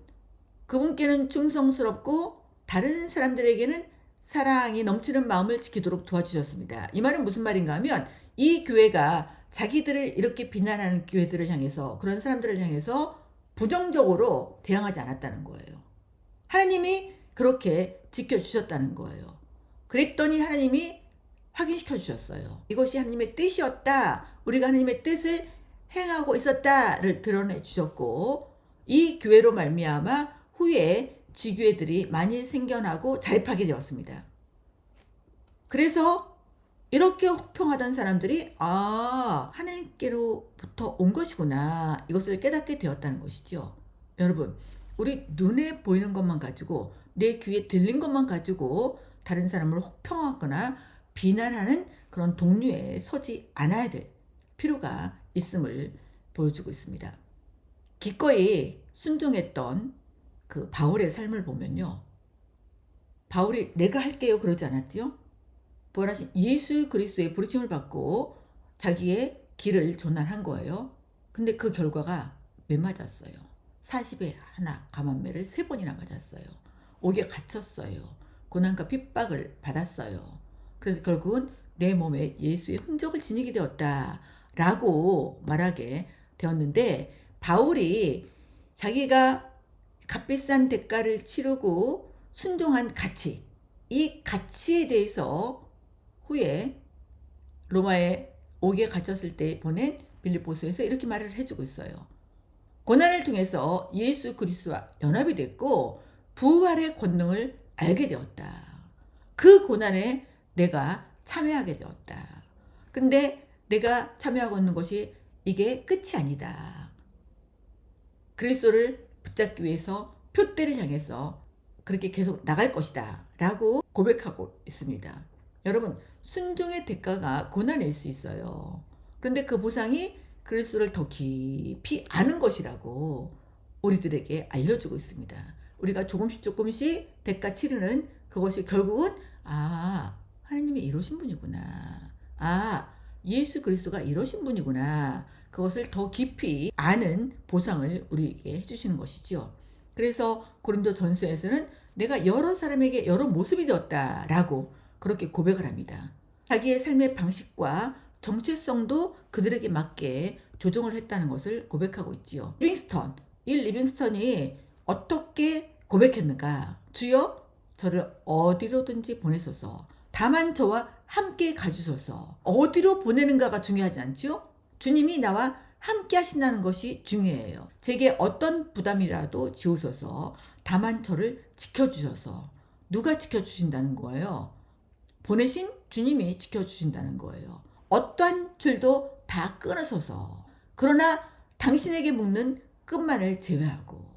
그분께는 충성스럽고 다른 사람들에게는 사랑이 넘치는 마음을 지키도록 도와주셨습니다. 이 말은 무슨 말인가 하면, 이 교회가 자기들을 이렇게 비난하는 교회들을 향해서, 그런 사람들을 향해서 부정적으로 대응하지 않았다는 거예요. 하나님이 그렇게 지켜주셨다는 거예요. 그랬더니 하나님이 확인시켜 주셨어요. 이것이 하나님의 뜻이었다. 우리가 하나님의 뜻을 행하고 있었다를 드러내 주셨고, 이 교회로 말미암아 후에 지교회들이 많이 생겨나고 자립하게 되었습니다. 그래서 이렇게 혹평하던 사람들이 하나님께로부터 온 것이구나, 이것을 깨닫게 되었다는 것이죠. 여러분, 우리 눈에 보이는 것만 가지고, 내 귀에 들린 것만 가지고 다른 사람을 혹평하거나 비난하는 그런 동류에 서지 않아야 될 필요가 있음을 보여주고 있습니다. 기꺼이 순종했던 그 바울의 삶을 보면요, 바울이 내가 할게요 그러지 않았지요? 부활하신 예수 그리스도의 부르심을 받고 자기의 길을 전환한 거예요. 근데 그 결과가 왜 맞았어요? 40에 하나 감한매를 3번이나 맞았어요. 옥에 갇혔어요. 고난과 핍박을 받았어요. 그래서 결국은 내 몸에 예수의 흔적을 지니게 되었다라고 말하게 되었는데, 바울이 자기가 값비싼 대가를 치르고 순종한 가치, 이 가치에 대해서 후에 로마의 옥에 갇혔을 때 보낸 빌립보서에서 이렇게 말을 해주고 있어요. 고난을 통해서 예수 그리스도와 연합이 됐고 부활의 권능을 알게 되었다. 그 고난에 내가 참여하게 되었다. 근데 내가 참여하고 있는 것이 이게 끝이 아니다. 그리스도를 붙잡기 위해서 표대를 향해서 그렇게 계속 나갈 것이다 라고 고백하고 있습니다. 여러분, 순종의 대가가 고난일 수 있어요. 그런데 그 보상이 그리스도를 더 깊이 아는 것이라고 우리들에게 알려주고 있습니다. 우리가 조금씩 대가 치르는 그것이 결국은 하나님이 이러신 분이구나. 예수 그리스도가 이러신 분이구나. 그것을 더 깊이 아는 보상을 우리에게 해주시는 것이죠. 그래서 고린도 전서에서는 내가 여러 사람에게 여러 모습이 되었다라고 그렇게 고백을 합니다. 자기의 삶의 방식과 정체성도 그들에게 맞게 조정을 했다는 것을 고백하고 있지요. 리빙스턴이 어떻게 고백했는가? 주여, 저를 어디로든지 보내소서. 다만 저와 함께 가주소서. 어디로 보내는가가 중요하지 않죠? 주님이 나와 함께 하신다는 것이 중요해요. 제게 어떤 부담이라도 지우소서. 다만 저를 지켜주셔서. 누가 지켜주신다는 거예요? 보내신 주님이 지켜주신다는 거예요. 어떠한 줄도 다 끊으소서. 그러나 당신에게 묶는 끝만을 제외하고.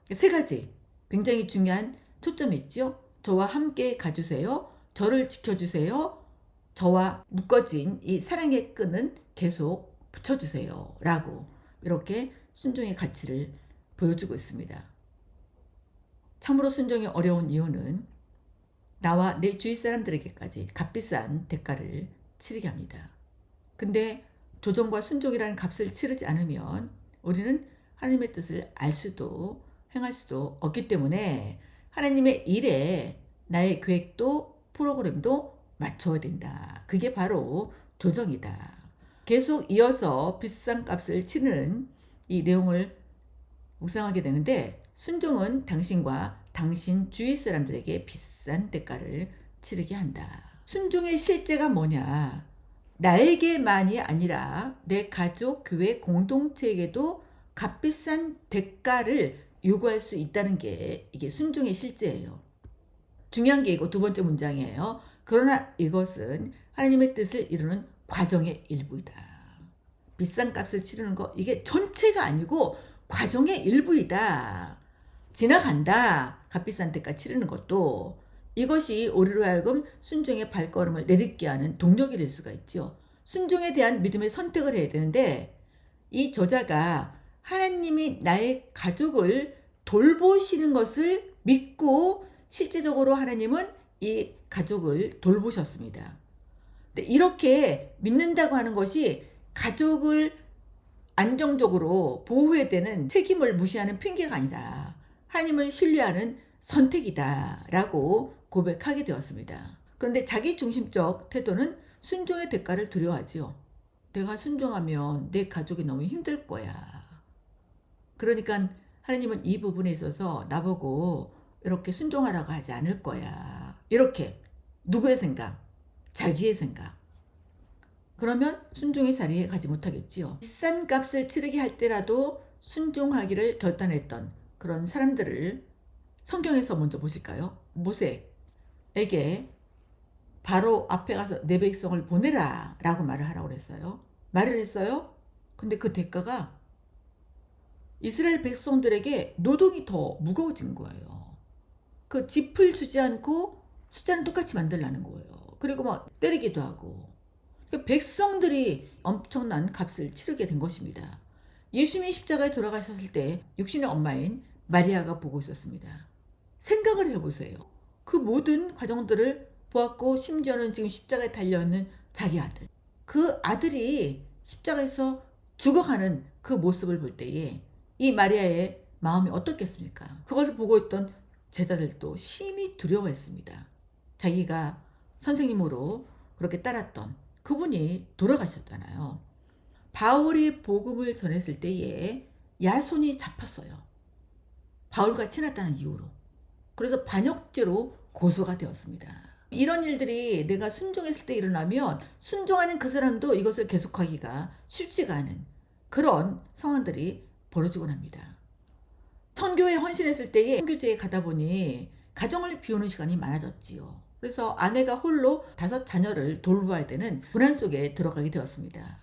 3가지 굉장히 중요한 초점이 있죠. 저와 함께 가주세요. 저를 지켜주세요. 저와 묶어진 이 사랑의 끈은 계속 붙여주세요. 라고 이렇게 순종의 가치를 보여주고 있습니다. 참으로 순종이 어려운 이유는 나와 내 주위 사람들에게까지 값비싼 대가를 치르게 합니다. 근데 조정과 순종이라는 값을 치르지 않으면 우리는 하나님의 뜻을 알 수도 행할 수도 없기 때문에 하나님의 일에 나의 계획도 프로그램도 맞춰야 된다. 그게 바로 조정이다. 계속 이어서 비싼 값을 치는 이 내용을 묵상하게 되는데, 순종은 당신과 당신 주위 사람들에게 비싼 대가를 치르게 한다. 순종의 실제가 뭐냐? 나에게만이 아니라 내 가족, 교회, 공동체에게도 값비싼 대가를 요구할 수 있다는 게 이게 순종의 실제예요. 중요한 게 이거 2번째 문장이에요. 그러나 이것은 하나님의 뜻을 이루는 과정의 일부이다. 비싼 값을 치르는 거, 이게 전체가 아니고 과정의 일부이다. 지나간다. 값비싼 대가 치르는 것도. 이것이 우리로 하여금 순종의 발걸음을 내딛게 하는 동력이 될 수가 있죠. 순종에 대한 믿음의 선택을 해야 되는데, 이 저자가 하나님이 나의 가족을 돌보시는 것을 믿고 실제적으로 하나님은 이 가족을 돌보셨습니다. 근데 이렇게 믿는다고 하는 것이 가족을 안정적으로 보호해야 되는 책임을 무시하는 핑계가 아니라 하나님을 신뢰하는 선택이다 라고 고백하게 되었습니다. 그런데 자기 중심적 태도는 순종의 대가를 두려워하지요. 내가 순종하면 내 가족이 너무 힘들 거야. 그러니까 하나님은 이 부분에 있어서 나보고 이렇게 순종하라고 하지 않을 거야. 이렇게 누구의 생각? 자기의 생각. 그러면 순종의 자리에 가지 못하겠지요. 비싼 값을 치르게 할 때라도 순종하기를 결단했던 그런 사람들을 성경에서 먼저 보실까요? 모세에게 바로 앞에 가서 내 백성을 보내라 라고 말을 하라고 그랬어요. 말을 했어요. 근데 그 대가가 이스라엘 백성들에게 노동이 더 무거워진 거예요. 그 짚을 주지 않고 숫자는 똑같이 만들라는 거예요. 그리고 막 때리기도 하고. 백성들이 엄청난 값을 치르게 된 것입니다. 예수님이 십자가에 돌아가셨을 때 육신의 엄마인 마리아가 보고 있었습니다. 생각을 해보세요. 그 모든 과정들을 보았고, 심지어는 지금 십자가에 달려있는 자기 아들, 그 아들이 십자가에서 죽어가는 그 모습을 볼 때에 이 마리아의 마음이 어떻겠습니까? 그것을 보고 있던 제자들도 심히 두려워했습니다. 자기가 선생님으로 그렇게 따랐던 그분이 돌아가셨잖아요. 바울이 복음을 전했을 때에 야손이 잡혔어요. 바울과 친했다는 이유로. 그래서 반역죄로 고소가 되었습니다. 이런 일들이 내가 순종했을 때 일어나면 순종하는 그 사람도 이것을 계속하기가 쉽지가 않은 그런 상황들이 벌어지곤 합니다. 선교에 헌신했을 때에 선교지에 가다 보니 가정을 비우는 시간이 많아졌지요. 그래서 아내가 홀로 5 자녀를 돌봐야 되는 고난 속에 들어가게 되었습니다.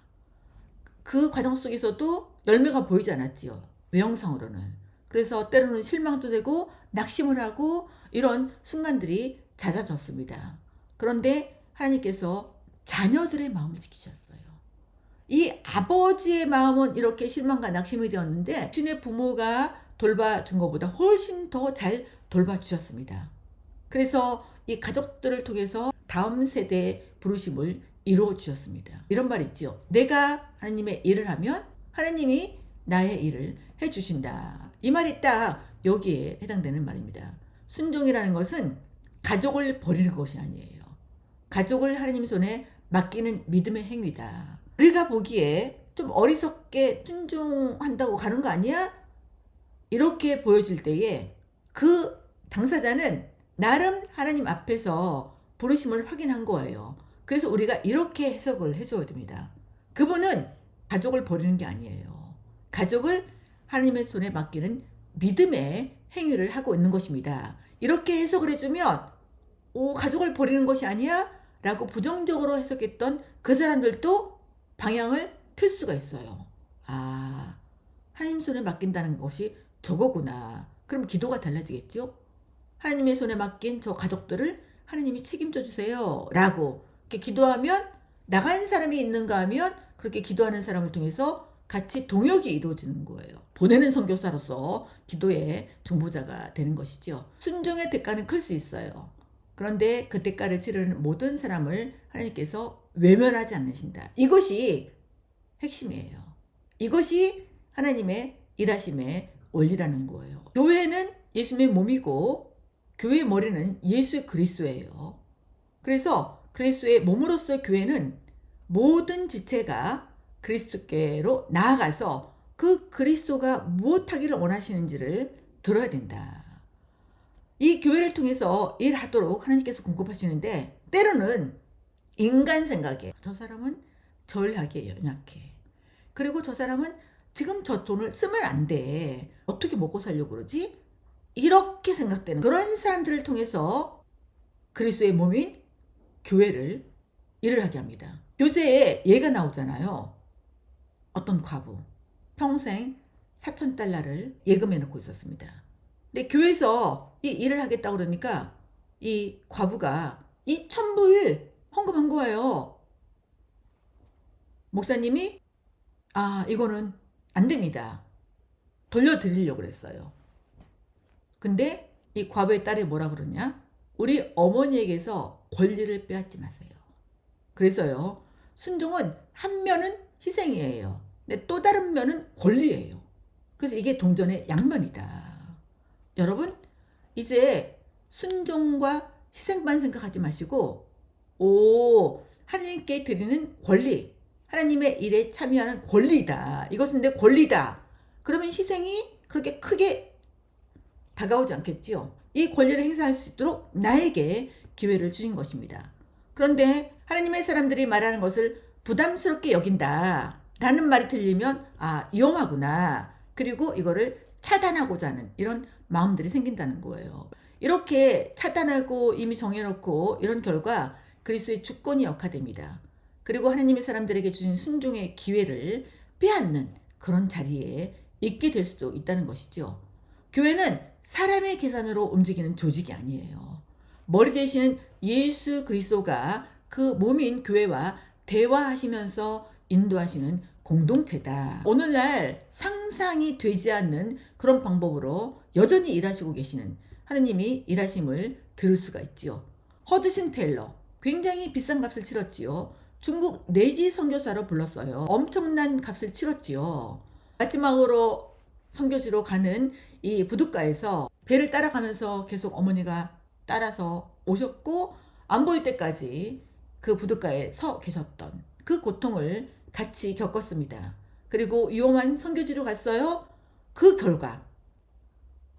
그 과정 속에서도 열매가 보이지 않았지요. 외형상으로는. 그래서 때로는 실망도 되고 낙심을 하고 이런 순간들이 잦아졌습니다. 그런데 하나님께서 자녀들의 마음을 지키셨어요. 이 아버지의 마음은 이렇게 실망과 낙심이 되었는데 신의 부모가 돌봐준 것보다 훨씬 더 잘 돌봐주셨습니다. 그래서 이 가족들을 통해서 다음 세대의 부르심을 이루어 주셨습니다. 이런 말 있죠. 내가 하나님의 일을 하면 하나님이 나의 일을 해주신다. 이 말이 딱 여기에 해당되는 말입니다. 순종이라는 것은 가족을 버리는 것이 아니에요. 가족을 하나님 손에 맡기는 믿음의 행위다. 우리가 보기에 좀 어리석게 순종한다고 가는 거 아니야? 이렇게 보여질 때에 그 당사자는 나름 하나님 앞에서 부르심을 확인한 거예요. 그래서 우리가 이렇게 해석을 해줘야 됩니다. 그분은 가족을 버리는 게 아니에요. 가족을 하나님의 손에 맡기는 믿음의 행위를 하고 있는 것입니다. 이렇게 해석을 해주면 가족을 버리는 것이 아니야? 라고 부정적으로 해석했던 그 사람들도 방향을 틀 수가 있어요. 하나님 손에 맡긴다는 것이 저거구나. 그럼 기도가 달라지겠죠? 하나님의 손에 맡긴 저 가족들을 하나님이 책임져 주세요. 라고 이렇게 기도하면 나간 사람이 있는가 하면 그렇게 기도하는 사람을 통해서 같이 동역이 이루어지는 거예요. 보내는 선교사로서 기도의 중보자가 되는 것이죠. 순종의 대가는 클 수 있어요. 그런데 그 대가를 치르는 모든 사람을 하나님께서 외면하지 않으신다. 이것이 핵심이에요. 이것이 하나님의 일하심의 원리라는 거예요. 교회는 예수님의 몸이고 교회의 머리는 예수 그리스도예요. 그래서 그리스도의 몸으로서 교회는 모든 지체가 그리스도께로 나아가서 그 그리스도가 무엇하기를 원하시는지를 들어야 된다. 이 교회를 통해서 일하도록 하나님께서 공급하시는데 때로는 인간 생각에 저 사람은 전략에 연약해. 그리고 저 사람은 지금 저 돈을 쓰면 안 돼. 어떻게 먹고 살려고 그러지? 이렇게 생각되는 그런 사람들을 통해서 그리스도의 몸인 교회를 일을 하게 합니다. 교재에 예가 나오잖아요. 어떤 과부 평생 4,000달러를 예금해 놓고 있었습니다. 근데 교회에서 이 일을 하겠다고 그러니까 이 과부가 2,000불 헌금한 거예요. 목사님이 이거는 안 됩니다. 돌려드리려고 그랬어요. 근데 이 과부의 딸이 뭐라 그러냐? 우리 어머니에게서 권리를 빼앗지 마세요. 그래서요. 순종은 한 면은 희생이에요. 근데 또 다른 면은 권리예요. 그래서 이게 동전의 양면이다. 여러분 이제 순종과 희생만 생각하지 마시고 하나님께 드리는 권리, 하나님의 일에 참여하는 권리다. 이것은 내 권리다. 그러면 희생이 그렇게 크게 다가오지 않겠지요. 이 권리를 행사할 수 있도록 나에게 기회를 주신 것입니다. 그런데 하나님의 사람들이 말하는 것을 부담스럽게 여긴다 라는 말이 들리면 위험하구나. 그리고 이거를 차단하고자 하는 이런 마음들이 생긴다는 거예요. 이렇게 차단하고 이미 정해놓고 이런 결과 그리스도의 주권이 역화됩니다. 그리고 하나님의 사람들에게 주신 순종의 기회를 빼앗는 그런 자리에 있게 될 수도 있다는 것이죠. 교회는 사람의 계산으로 움직이는 조직이 아니에요. 머리 되시는 예수 그리스도가 그 몸인 교회와 대화하시면서 인도하시는 공동체다. 오늘날 상상이 되지 않는 그런 방법으로 여전히 일하시고 계시는 하느님이 일하심을 들을 수가 있지요. 허드슨 테일러 굉장히 비싼 값을 치렀지요. 중국 내지 선교사로 불렀어요. 엄청난 값을 치렀지요. 마지막으로 선교지로 가는 이 부둣가에서 배를 따라가면서 계속 어머니가 따라서 오셨고 안 보일 때까지 그 부둣가에 서 계셨던 그 고통을 같이 겪었습니다. 그리고 위험한 선교지로 갔어요. 그 결과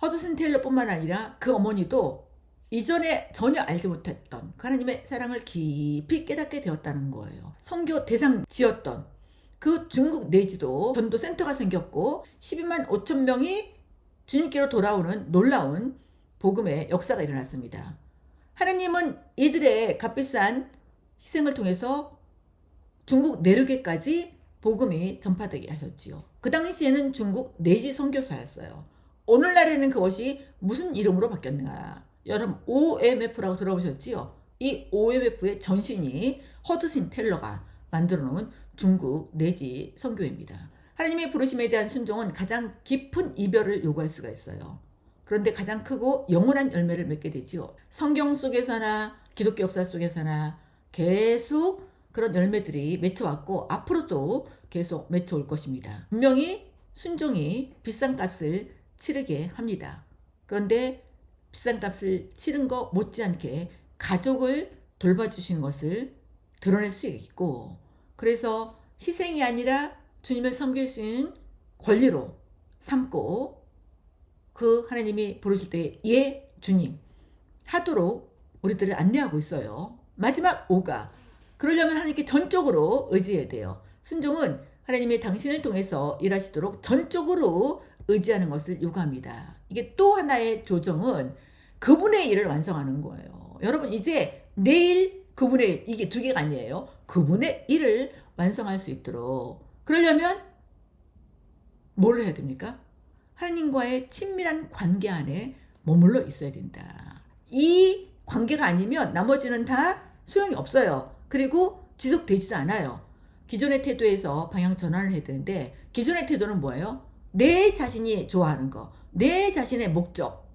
허드슨 테일러뿐만 아니라 그 어머니도 이전에 전혀 알지 못했던 그 하나님의 사랑을 깊이 깨닫게 되었다는 거예요. 선교 대상지였던 그 중국 내지도 전도 센터가 생겼고 12만 5천 명이 주님께로 돌아오는 놀라운 복음의 역사가 일어났습니다. 하나님은 이들의 값비싼 희생을 통해서 중국 내륙에까지 복음이 전파되게 하셨지요. 그 당시에는 중국 내지 선교사였어요. 오늘날에는 그것이 무슨 이름으로 바뀌었는가? 여러분 OMF라고 들어보셨지요? 이 OMF의 전신이 허드슨 텔러가 만들어 놓은 중국 내지 선교회입니다. 하나님의 부르심에 대한 순종은 가장 깊은 이별을 요구할 수가 있어요. 그런데 가장 크고 영원한 열매를 맺게 되지요. 성경 속에서나 기독교 역사 속에서나 계속 그런 열매들이 맺혀왔고 앞으로도 계속 맺혀올 것입니다. 분명히 순종이 비싼 값을 치르게 합니다. 그런데 비싼 값을 치른 거 못지않게 가족을 돌봐주신 것을 드러낼 수 있고, 그래서 희생이 아니라 주님을 섬길 수 있는 권리로 삼고 그 하나님이 부르실 때 예 주님 하도록 우리들을 안내하고 있어요. 마지막 5가 그러려면 하나님께 전적으로 의지해야 돼요. 순종은 하나님이 당신을 통해서 일하시도록 전적으로 의지하는 것을 요구합니다. 이게 또 하나의 조정은 그분의 일을 완성하는 거예요. 여러분 이제 내일 그분의 일, 이게 두 개가 아니에요. 그분의 일을 완성할 수 있도록 그러려면 뭘 해야 됩니까? 하나님과의 친밀한 관계 안에 머물러 있어야 된다. 이 관계가 아니면 나머지는 다 소용이 없어요. 그리고 지속되지도 않아요. 기존의 태도에서 방향 전환을 해야 되는데 기존의 태도는 뭐예요? 내 자신이 좋아하는 거, 내 자신의 목적,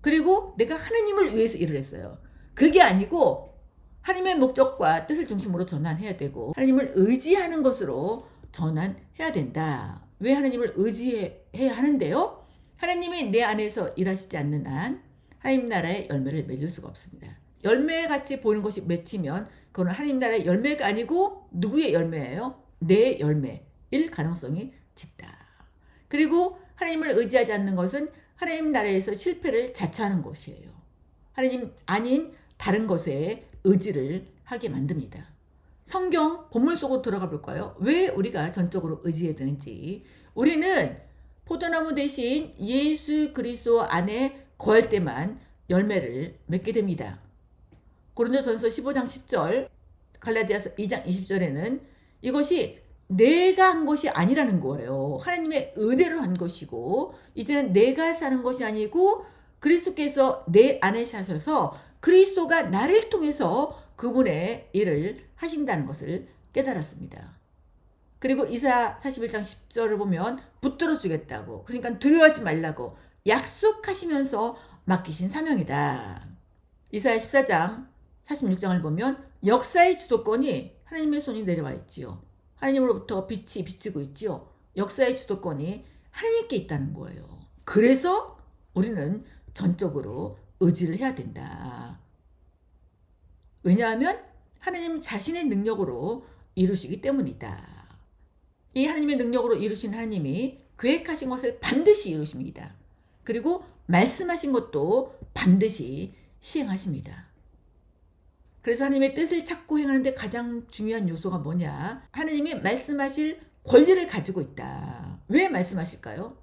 그리고 내가 하나님을 위해서 일을 했어요. 그게 아니고 하나님의 목적과 뜻을 중심으로 전환해야 되고 하나님을 의지하는 것으로 전환해야 된다. 왜 하나님을 의지해야 하는데요? 하나님이 내 안에서 일하시지 않는 한 하나님 나라의 열매를 맺을 수가 없습니다. 열매같이 보이는 것이 맺히면 그건 하나님 나라의 열매가 아니고 누구의 열매예요? 내 열매일 가능성이 짙다. 그리고 하나님을 의지하지 않는 것은 하나님 나라에서 실패를 자처하는 것이에요. 하나님 아닌 다른 것에 의지를 하게 만듭니다. 성경 본문 속으로 들어가 볼까요? 왜 우리가 전적으로 의지해야 되는지. 우리는 포도나무 대신 예수 그리스도 안에 거할 때만 열매를 맺게 됩니다. 고린도전서 15장 10절, 갈라디아서 2장 20절에는 이것이 내가 한 것이 아니라는 거예요. 하나님의 은혜로 한 것이고 이제는 내가 사는 것이 아니고 그리스도께서 내 안에 사셔서 그리스도가 나를 통해서 그분의 일을 하신다는 것을 깨달았습니다. 그리고 이사 41장 10절을 보면 붙들어 주겠다고, 그러니까 두려워하지 말라고 약속하시면서 맡기신 사명이다. 이사야 14장 46장을 보면 역사의 주도권이 하나님의 손이 내려와 있지요. 하나님으로부터 빛이 비치고 있지요. 역사의 주도권이 하나님께 있다는 거예요. 그래서 우리는 전적으로 의지를 해야 된다. 왜냐하면 하나님 자신의 능력으로 이루시기 때문이다. 이 하나님의 능력으로 이루신 하나님이 계획하신 것을 반드시 이루십니다. 그리고 말씀하신 것도 반드시 시행하십니다. 그래서 하나님의 뜻을 찾고 행하는데 가장 중요한 요소가 뭐냐? 하나님이 말씀하실 권리를 가지고 있다. 왜 말씀하실까요?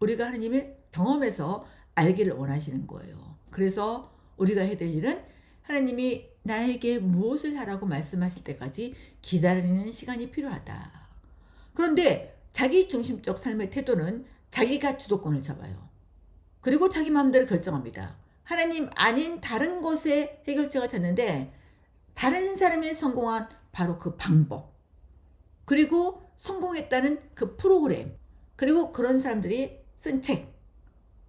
우리가 하나님을 경험해서 알기를 원하시는 거예요. 그래서 우리가 해야 될 일은 하나님이 나에게 무엇을 하라고 말씀하실 때까지 기다리는 시간이 필요하다. 그런데 자기 중심적 삶의 태도는 자기가 주도권을 잡아요. 그리고 자기 마음대로 결정합니다. 하나님 아닌 다른 것에 해결책을 찾는데 다른 사람이 성공한 바로 그 방법, 그리고 성공했다는 그 프로그램, 그리고 그런 사람들이 쓴 책,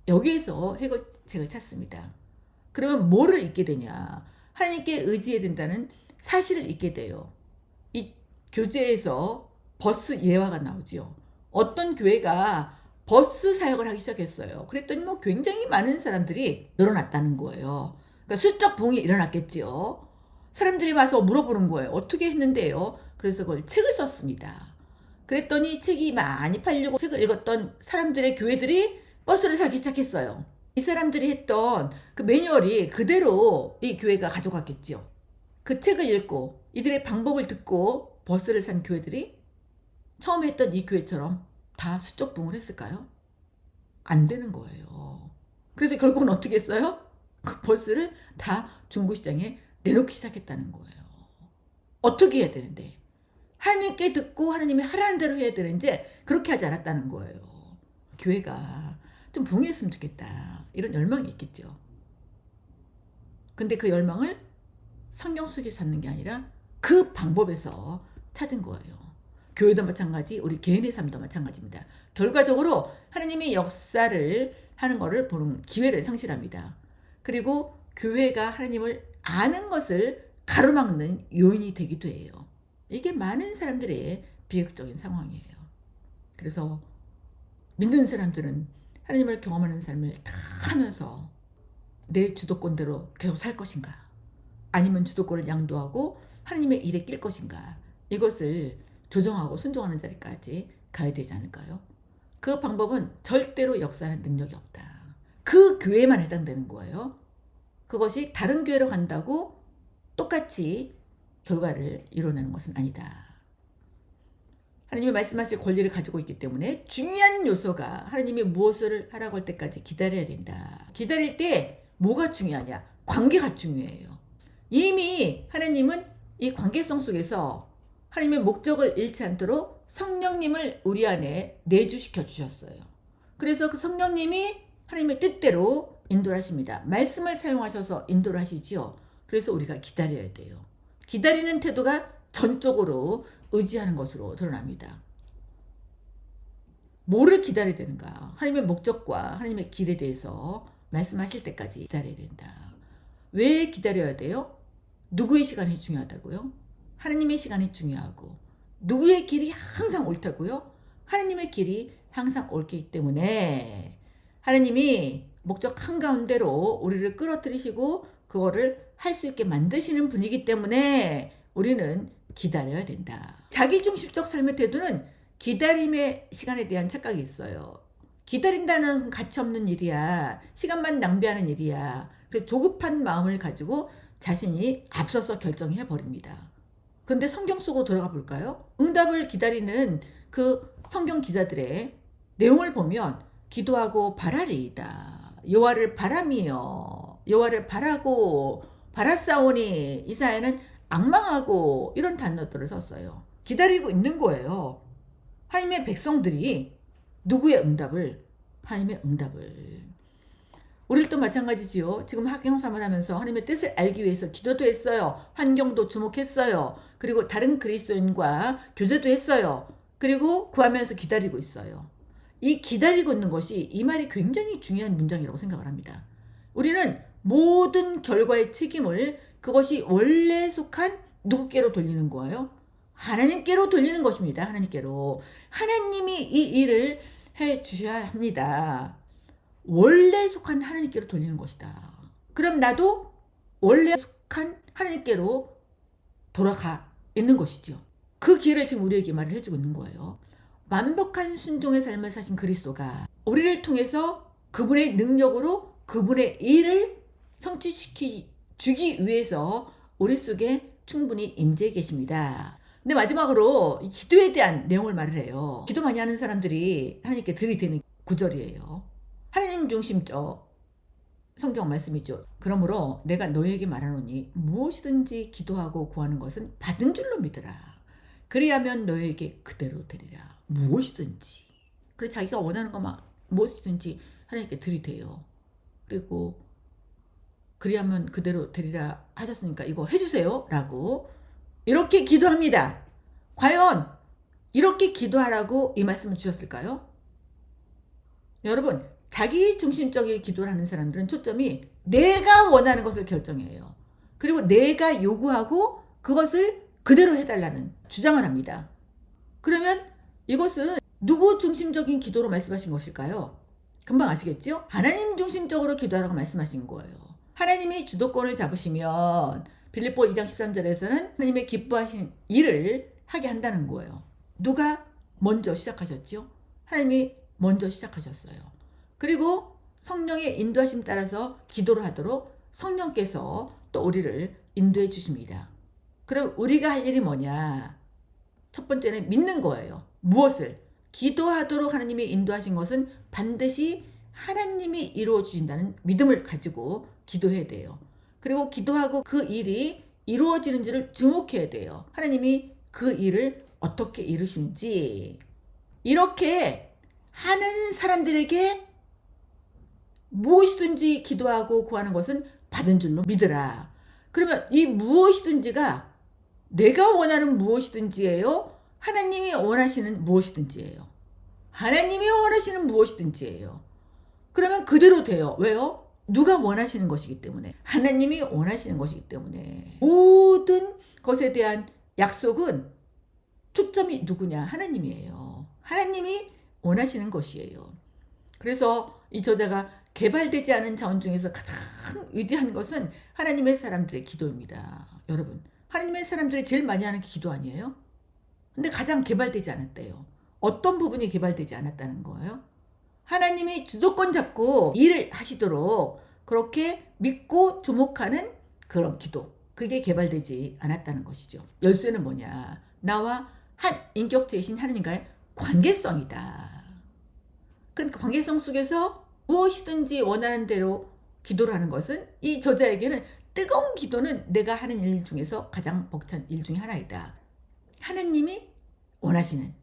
여기에서 해결책을 찾습니다. 그러면 뭐를 잊게 되냐? 하나님께 의지해야 된다는 사실을 잊게 돼요. 이 교재에서 버스 예화가 나오지요. 어떤 교회가 버스 사역을 하기 시작했어요. 그랬더니 뭐 굉장히 많은 사람들이 늘어났다는 거예요. 그러니까 수적 부흥이 일어났겠지요. 사람들이 와서 물어보는 거예요. 어떻게 했는데요? 그래서 그걸 책을 썼습니다. 그랬더니 책이 많이 팔리고 책을 읽었던 사람들의 교회들이 버스를 사기 시작했어요. 이 사람들이 했던 그 매뉴얼이 그대로 이 교회가 가져갔겠죠. 그 책을 읽고 이들의 방법을 듣고 버스를 산 교회들이 처음 했던 이 교회처럼 다 수적 부흥을 했을까요? 안 되는 거예요. 그래서 결국은 어떻게 했어요? 그 버스를 다 중고시장에 내놓기 시작했다는 거예요. 어떻게 해야 되는데? 하나님께 듣고 하나님이 하라는 대로 해야 되는지 그렇게 하지 않았다는 거예요. 교회가 좀 부흥했으면 좋겠다. 이런 열망이 있겠죠. 근데 그 열망을 성경 속에서 찾는 게 아니라 그 방법에서 찾은 거예요. 교회도 마찬가지, 우리 개인의 삶도 마찬가지입니다. 결과적으로 하나님의 역사를 하는 것을 보는 기회를 상실합니다. 그리고 교회가 하나님을 아는 것을 가로막는 요인이 되기도 해요. 이게 많은 사람들의 비극적인 상황이에요. 그래서 믿는 사람들은 하나님을 경험하는 삶을 다 하면서 내 주도권대로 계속 살 것인가? 아니면 주도권을 양도하고 하나님의 일에 낄 것인가? 이것을 조정하고 순종하는 자리까지 가야 되지 않을까요? 그 방법은 절대로 역사하는 능력이 없다. 그 교회만 해당되는 거예요. 그것이 다른 교회로 간다고 똑같이 결과를 이뤄내는 것은 아니다. 하나님이 말씀하실 권리를 가지고 있기 때문에 중요한 요소가 하나님이 무엇을 하라고 할 때까지 기다려야 된다. 기다릴 때 뭐가 중요하냐? 관계가 중요해요. 이미 하나님은 이 관계성 속에서 하나님의 목적을 잃지 않도록 성령님을 우리 안에 내주시켜 주셨어요. 그래서 그 성령님이 하나님의 뜻대로 인도를 하십니다. 말씀을 사용하셔서 인도를 하시지요. 그래서 우리가 기다려야 돼요. 기다리는 태도가 전적으로 의지하는 것으로 드러납니다. 뭐를 기다려야 되는가? 하나님의 목적과 하나님의 길에 대해서 말씀하실 때까지 기다려야 된다. 왜 기다려야 돼요? 누구의 시간이 중요하다고요? 하나님의 시간이 중요하고, 누구의 길이 항상 옳다고요? 하나님의 길이 항상 옳기 때문에 하나님이 목적 한가운데로 우리를 끌어들이시고 그거를 할 수 있게 만드시는 분이기 때문에 우리는 기다려야 된다. 자기중심적 삶의 태도는 기다림의 시간에 대한 착각이 있어요. 기다린다는 것은 가치 없는 일이야. 시간만 낭비하는 일이야. 그래서 조급한 마음을 가지고 자신이 앞서서 결정해 버립니다. 그런데 성경 속으로 들어가 볼까요? 응답을 기다리는 그 성경 기자들의 내용을 보면 기도하고 바라리이다. 여호와를 바라미여. 여호와를 바라고 바라싸오니. 이사야는 악망하고 이런 단어들을 썼어요. 기다리고 있는 거예요. 하나님의 백성들이 누구의 응답을? 하나님의 응답을. 우리도 마찬가지지요. 지금 학경삼을 하면서 하나님의 뜻을 알기 위해서 기도도 했어요. 환경도 주목했어요. 그리고 다른 그리스도인과 교제도 했어요. 그리고 구하면서 기다리고 있어요. 이 기다리고 있는 것이 이 말이 굉장히 중요한 문장이라고 생각을 합니다. 우리는 모든 결과의 책임을 그것이 원래 속한 누구께로 돌리는 거예요? 하나님께로 돌리는 것입니다. 하나님께로. 하나님이 이 일을 해 주셔야 합니다. 원래 속한 하나님께로 돌리는 것이다. 그럼 나도 원래 속한 하나님께로 돌아가 있는 것이죠. 그 길을 지금 우리에게 말을 해주고 있는 거예요. 완벽한 순종의 삶을 사신 그리스도가 우리를 통해서 그분의 능력으로 그분의 일을 성취시키 주기 위해서 우리 속에 충분히 임재해 계십니다. 근데 마지막으로 이 기도에 대한 내용을 말을 해요. 기도 많이 하는 사람들이 하나님께 들이대는 구절이에요. 하나님 중심적 성경 말씀이죠. 그러므로 내가 너에게 말하노니 무엇이든지 기도하고 구하는 것은 받은 줄로 믿으라. 그리하면 너에게 그대로 되리라. 무엇이든지. 그래서 자기가 원하는 것만 무엇이든지 하나님께 들이대요. 그리고 그리하면 그대로 되리라 하셨으니까 이거 해주세요 라고 이렇게 기도합니다. 과연 이렇게 기도하라고 이 말씀을 주셨을까요? 여러분, 자기 중심적인 기도를 하는 사람들은 초점이 내가 원하는 것을 결정해요. 그리고 내가 요구하고 그것을 그대로 해달라는 주장을 합니다. 그러면 이것은 누구 중심적인 기도로 말씀하신 것일까요? 금방 아시겠죠? 하나님 중심적으로 기도하라고 말씀하신 거예요. 하나님이 주도권을 잡으시면 빌립보 2장 13절에서는 하나님의 기뻐하신 일을 하게 한다는 거예요. 누가 먼저 시작하셨죠? 하나님이 먼저 시작하셨어요. 그리고 성령의 인도하심 따라서 기도를 하도록 성령께서 또 우리를 인도해 주십니다. 그럼 우리가 할 일이 뭐냐? 첫 번째는 믿는 거예요. 무엇을? 기도하도록 하나님이 인도하신 것은 반드시 하나님이 이루어 주신다는 믿음을 가지고 기도해야 돼요. 그리고 기도하고 그 일이 이루어지는지를 주목해야 돼요. 하나님이 그 일을 어떻게 이루시는지. 이렇게 하는 사람들에게 무엇이든지 기도하고 구하는 것은 받은 줄로 믿으라. 그러면 이 무엇이든지가 내가 원하는 무엇이든지예요? 하나님이 원하시는 무엇이든지예요. 하나님이 원하시는 무엇이든지예요. 그러면 그대로 돼요. 왜요? 누가 원하시는 것이기 때문에. 하나님이 원하시는 것이기 때문에. 모든 것에 대한 약속은 초점이 누구냐? 하나님이에요. 하나님이 원하시는 것이에요. 그래서 이 저자가 개발되지 않은 자원 중에서 가장 위대한 것은 하나님의 사람들의 기도입니다. 여러분, 하나님의 사람들이 제일 많이 하는 게 기도 아니에요? 근데 가장 개발되지 않았대요. 어떤 부분이 개발되지 않았다는 거예요? 하나님이 주도권 잡고 일을 하시도록 그렇게 믿고 주목하는 그런 기도. 그게 개발되지 않았다는 것이죠. 열쇠는 뭐냐? 나와 한 인격체이신 하나님과의 관계성이다. 그 관계성 속에서 무엇이든지 원하는 대로 기도를 하는 것은 이 저자에게는 뜨거운 기도는 내가 하는 일 중에서 가장 벅찬 일 중에 하나이다. 하나님이 원하시는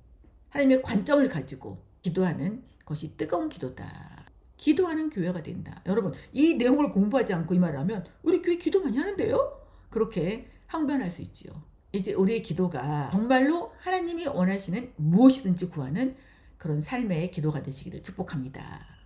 하나님의 관점을 가지고 기도하는 것이 뜨거운 기도다. 기도하는 교회가 된다. 여러분, 이 내용을 공부하지 않고 이 말을 하면 우리 교회 기도 많이 하는데요? 그렇게 항변할 수 있죠. 이제 우리의 기도가 정말로 하나님이 원하시는 무엇이든지 구하는 그런 삶의 기도가 되시기를 축복합니다.